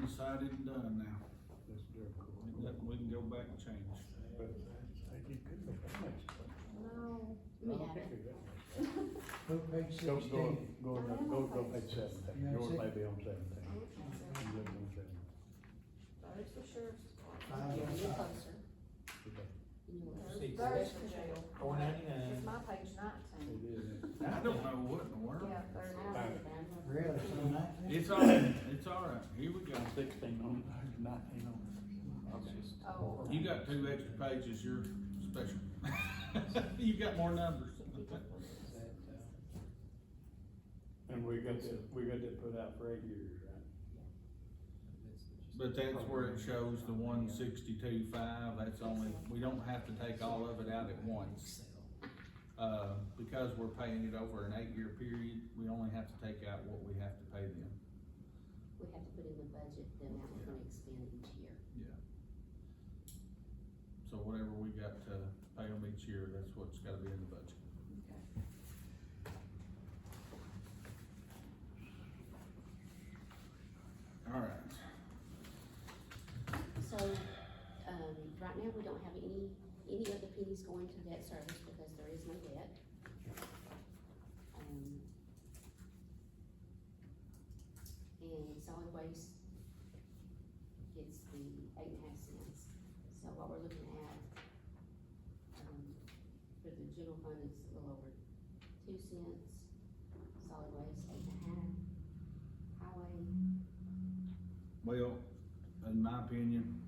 decided and done now. That's difficult. We can go back and change. But I think could make that much. No. We have it. go page Go, 16. go page 17, Yeah, yours see? may be on 17. You live on 17. There's the sheriff's department. Five Yeah, on you're five. closer. Okay. There's the jail. $4.99. It's my page 19. It is. I don't know what in the world. Yeah, there it is. Really, so 19? It's all right, here we go. 16 on, 19 on. Okay. Oh. You got 2 extra pages, you're special. You got more numbers. And we got that put out for 8 years, right? But that's where it shows the 162.5, that's only, we don't have to take all of it out at once. Because we're paying it over an 8-year period, we only have to take out what we have to pay them. We have to put in the budget, the amount we're gonna expend each year. Yeah. So whatever we got to pay them each year, that's what's gotta be in the budget. All right. So, right now, we don't have any other pennies going to debt service because there is no debt. And solid waste gets the 8.5 cents. So what we're looking at, for the general fund is a little over 2 cents, solid waste 8.5, highway. Well, in my opinion,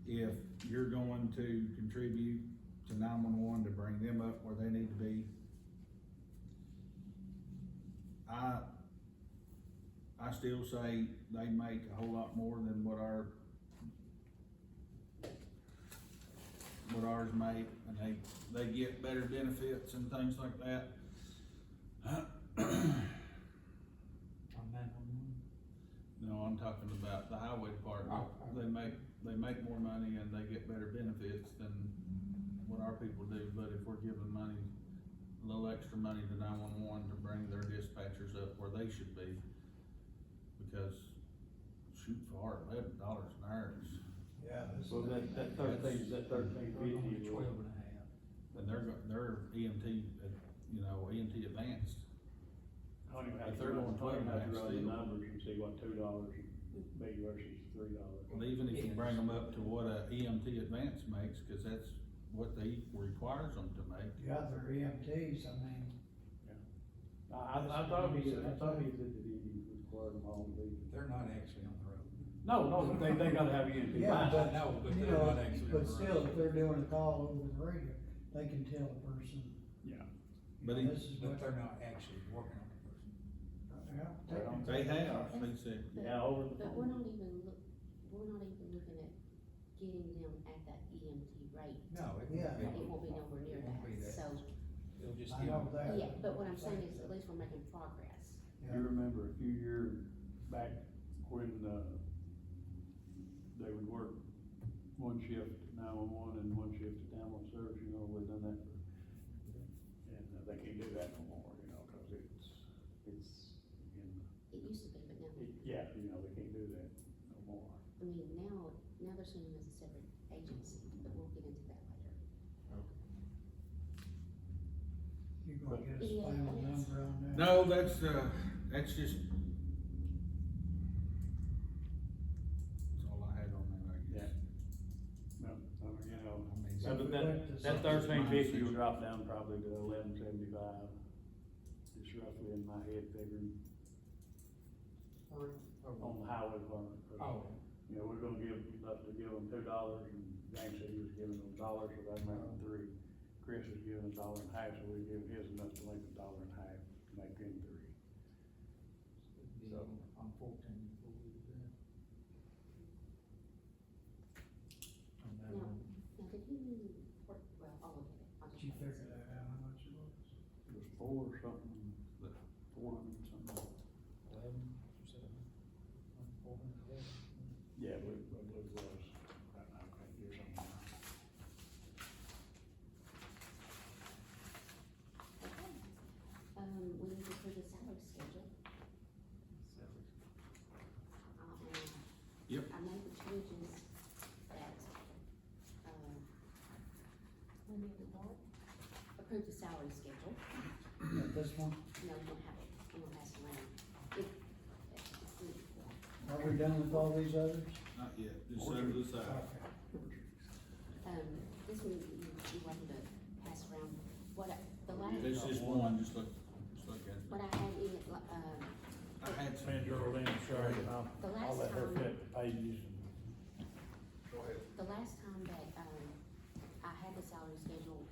if you're going to contribute to 911 to bring them up where they need to be, I still say they make a whole lot more than what ours make, and they get better benefits and things like that. On 911? No, I'm talking about the highway department. They make more money and they get better benefits than what our people do, but if we're giving money, a little extra money to 911 to bring their dispatchers up where they should be, because shoot for $11 an hour is, Yeah, this So is. that 1350. 12 and a half. and they're EMT, EMT advanced. I don't even have If to they're run, going 12 I don't even have to run the still. numbers and see what $2 be versus $3. Well, even if you bring them up to what a EMT advanced makes, cause that's what they requires them to make. Yeah, they're EMTs, I mean, I thought he said that he required them all to be. They're not actually on the road. No, they gotta have EMT. yeah, I but, know, but you they're know, not actually but on the still, road. if they're doing a call over the radio, they can tell the person. Yeah. But This is But what, they're not actually working on the person. yeah, They have, they said, Yeah, over the But phone. we're not even looking at getting them at that EMT rate. No, it Yeah. won't be. It won't be nowhere near It won't be that, so, It'll just I give know them. that. yeah, but what I'm saying is, at least we're making progress. Yeah. You remember a few years back when, they would work one shift at 911 and one shift at ambulance service, we've done that for, and they can't do that no more, cause it's, It used to be, but now, yeah, they can't do that no more. I mean, now they're seeing them as a separate agency, but we'll get into that later. You gonna get a Any other final comments? number on that? no, that's just. That's all I had on that, I guess. No, I mean, so we that went to that something- 1350 will drop down probably to 1175, just roughly in my head figuring on the highway department. Oh, We're gonna give enough to give them $2, and James said he was giving them $1, so that made them 3. Chris was giving $1.50, so we give his enough to make $1.50, to make them 3. it'd be So- on 14 before we do that. 4 or something, 400 something. 11, you said, 411. Yeah, I believe it was. I can't do something. Okay. We need to approve the salary schedule. Yep. I made the changes that, We need to what? approve the salary schedule. This one, No, we don't have it, I'm gonna pass it around. are we done with all these others? Not yet, just over the side. This one, you wanted to pass around, what I, the last. It's just one, just look at it. What I had in it, I had some. Man, Geraldine, sorry, The last I'll let her time- flip the pages. Go ahead. the last time that, I had the salary schedule,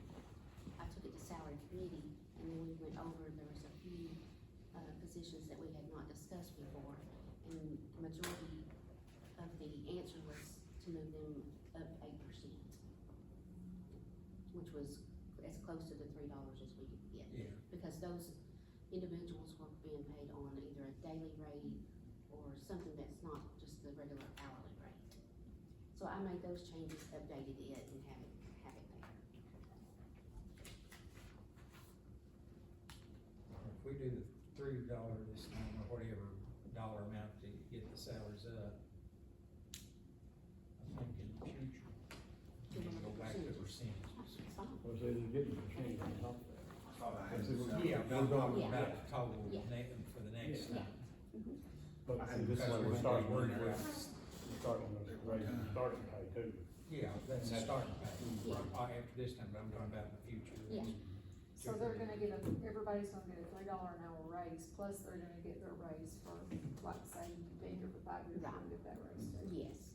I took it to salary committee, and then we went over, there was a few, positions that we had not discussed before, and the majority of the answer was to move them up 8%, which was as close to the $3 as we could get. Yeah. Because those individuals were being paid on either a daily rate or something that's not just the regular hourly rate. So I made those changes, updated it, and have it there. If we do the $3 this time, or whatever dollar amount to get the salaries up, I think in the future, we can go back to percentages. It's fine. Well, see, they're getting the change on top of that. Thought I had That's it. some. Yeah, but I'm talking Yeah. about the total Yeah. for the next Yeah. time. But I had this this is one we're with starting word with, out. we're starting with raising the starting pay too. Yeah, that's the starting pay, Yeah. after this time, but I'm talking about in the future. Yeah. So they're gonna get everybody's gonna get a $3 an hour raise, plus they're gonna get their raise for, like, say, you've been here for 5 years, you're gonna get that raise too. Yes.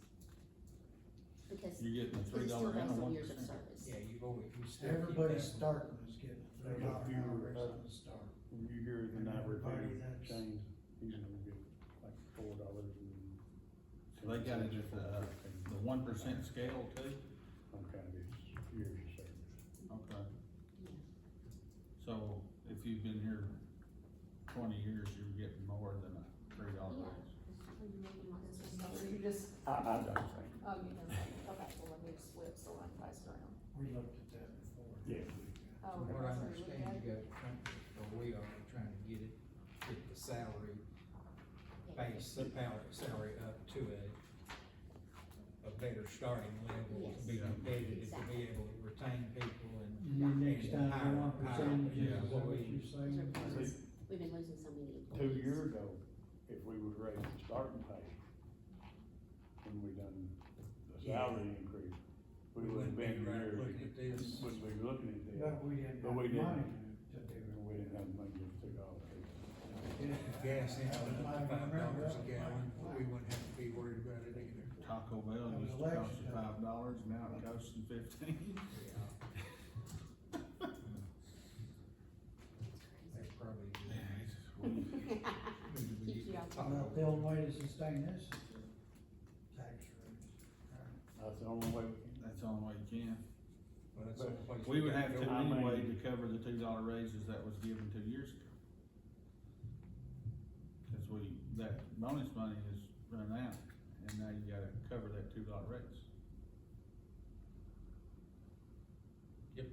Because You're getting a it's $3 still and a based on years of 1%. service. Yeah, you've always, you still keep Everybody that. starting is getting $3 an hour raise on the start. When you hear the And average everybody that's- change, he's gonna get like $4 and. So they got it at the 1% scale too? Some kind of years of service. Okay. Yeah. So if you've been here 20 years, you're getting more than a $3 Yeah. raise. So you just, I don't think. oh, you know, okay, well, let me just flip so I can pass it around. We looked at that before. Yeah. Oh, From what I okay, so you understand, look at you it. guys are trying, or we are trying to get the salary, base the salary up to a better starting level, to be Yes. competitive, to be Exactly. able to retain people and. And then next time hire- you want hire percentages, is that what employees. you're saying? We've been losing so many 2 employees. years ago, if we would raise the starting pay, when we done the salary increase, we We wouldn't wouldn't be been right here. looking at this. Wouldn't be looking at this. But we didn't But have we the money didn't. to do it. We didn't have money to $2. Gas in at $5 a gallon, we wouldn't have to be worried about it either. Taco Bell That was used to cost election you day. $5, now it costs you 15. That's probably. Keeps you off. Well, the only way to sustain this is the tax raise. That's the only way we can. That's the only way you can. Well, that's the only place We would gotta have go. to I mean- anyway to cover the $2 raises that was given 2 years ago. Cause that bonus money is run out, and now you gotta cover that $2 raise. Yep.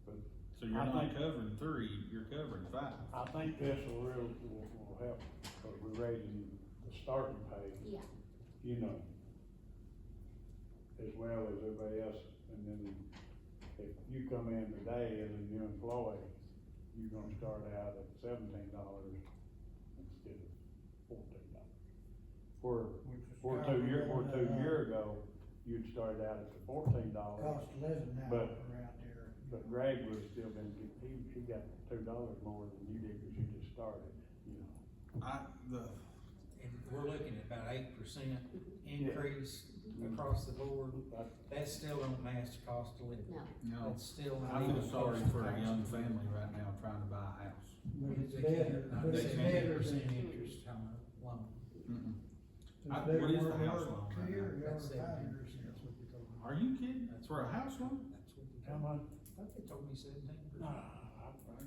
But So you're I not think- covering 3, you're covering 5. I think this will help, because we're raising the starting pay, Yeah, you know, as well as everybody else, and then if you come in today as a new employee, you're gonna start out at $17 instead of $14. Where 2 year ago, you'd started out at the $14. Cost of living now But- around here. But Greg was still gonna get, he got $2 more than you did, because you just started, you know. And we're looking at about 8% increase across the board. That still don't match the cost of living. no, No, That's still. I feel sorry for a young family right now trying to buy a house. But it's They better, can't, but they it's can't better percent than. interest on a loan. Mm-mm. it's What better is the than house work loan 2 right years now? ago or That's 5 17. years ago. That's what they told me. Are you kidding? That's for a house loan? That's what they How told me. much? I thought they told me 17%. I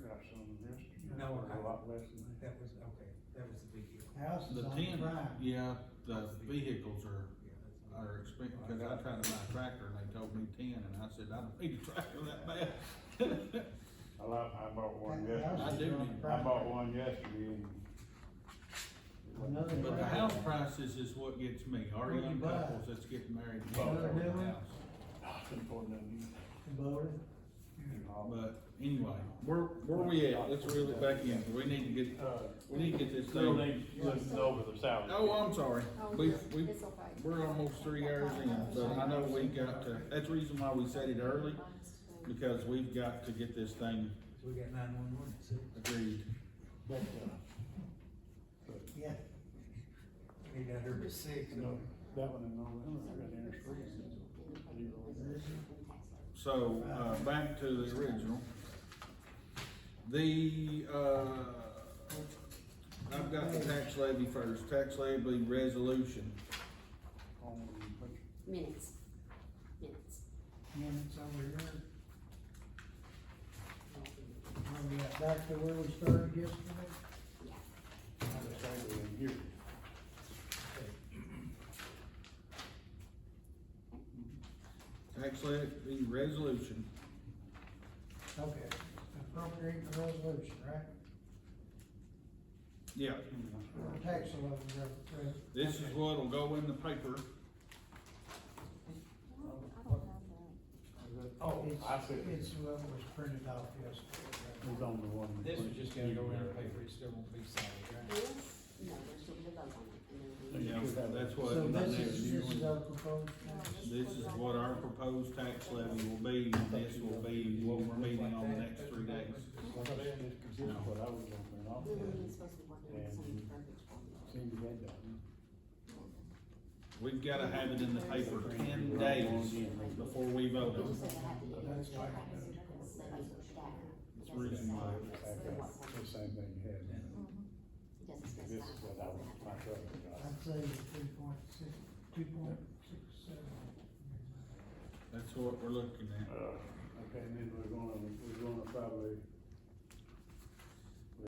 got some yesterday. No, a lot less than that. That was, okay, that was the big deal. House is The on 10, prime. yeah, the vehicles are Yeah, that's. expensive, cause I tried to buy a tractor and they told me 10, and I said, I don't need a tractor that bad. I bought one That house I yesterday, do is on need- I prime. bought one yesterday and. Another But the one. house prices is what gets me, our What'd you young buy? couples that's getting married. Another can't afford new a one? house. Voted. But anyway, where we at? Let's reel it back in, we need to get this Still thing. need, looking over the salary. Oh, I'm sorry, Oh, we, it's okay. we're almost 3 hours in, but I know we got to, that's the reason why we set it early, because we've got to get this thing So we got 911, that's it. agreed. But, Yeah. We got her to 6, so. that one in November, I got interest free. So, back to the original. I've got the tax levy first, tax levy resolution. Minutes. Minutes over here. We got back to where we started yesterday. Yeah. Tax levy resolution. Okay, appropriate the resolution, right? Yeah, Or tax levy, this is what'll go in the paper. I don't have that. Oh, I see. It's what was printed off yesterday. Who's on the one? This was just gonna go in the paper, it still won't be signed, right? This, no, there's still a vote on it, and then we. Yeah, that's what. So this is our proposed tax. This is what our proposed tax levy will be, and this will be what we're meeting on the next 3 days. What I said is consistent with what I was going to print off. Lily is supposed to be working on some verbiage for me. Seemed to get that. We've gotta have it in the paper 10 days before we vote They on just it. said they had to get That's it right. levies for staff. That's the reason why. The same thing you had. It doesn't specify. This is what I was, my brother got. I'd say 2.67. That's what we're looking at. Okay, and then we're gonna probably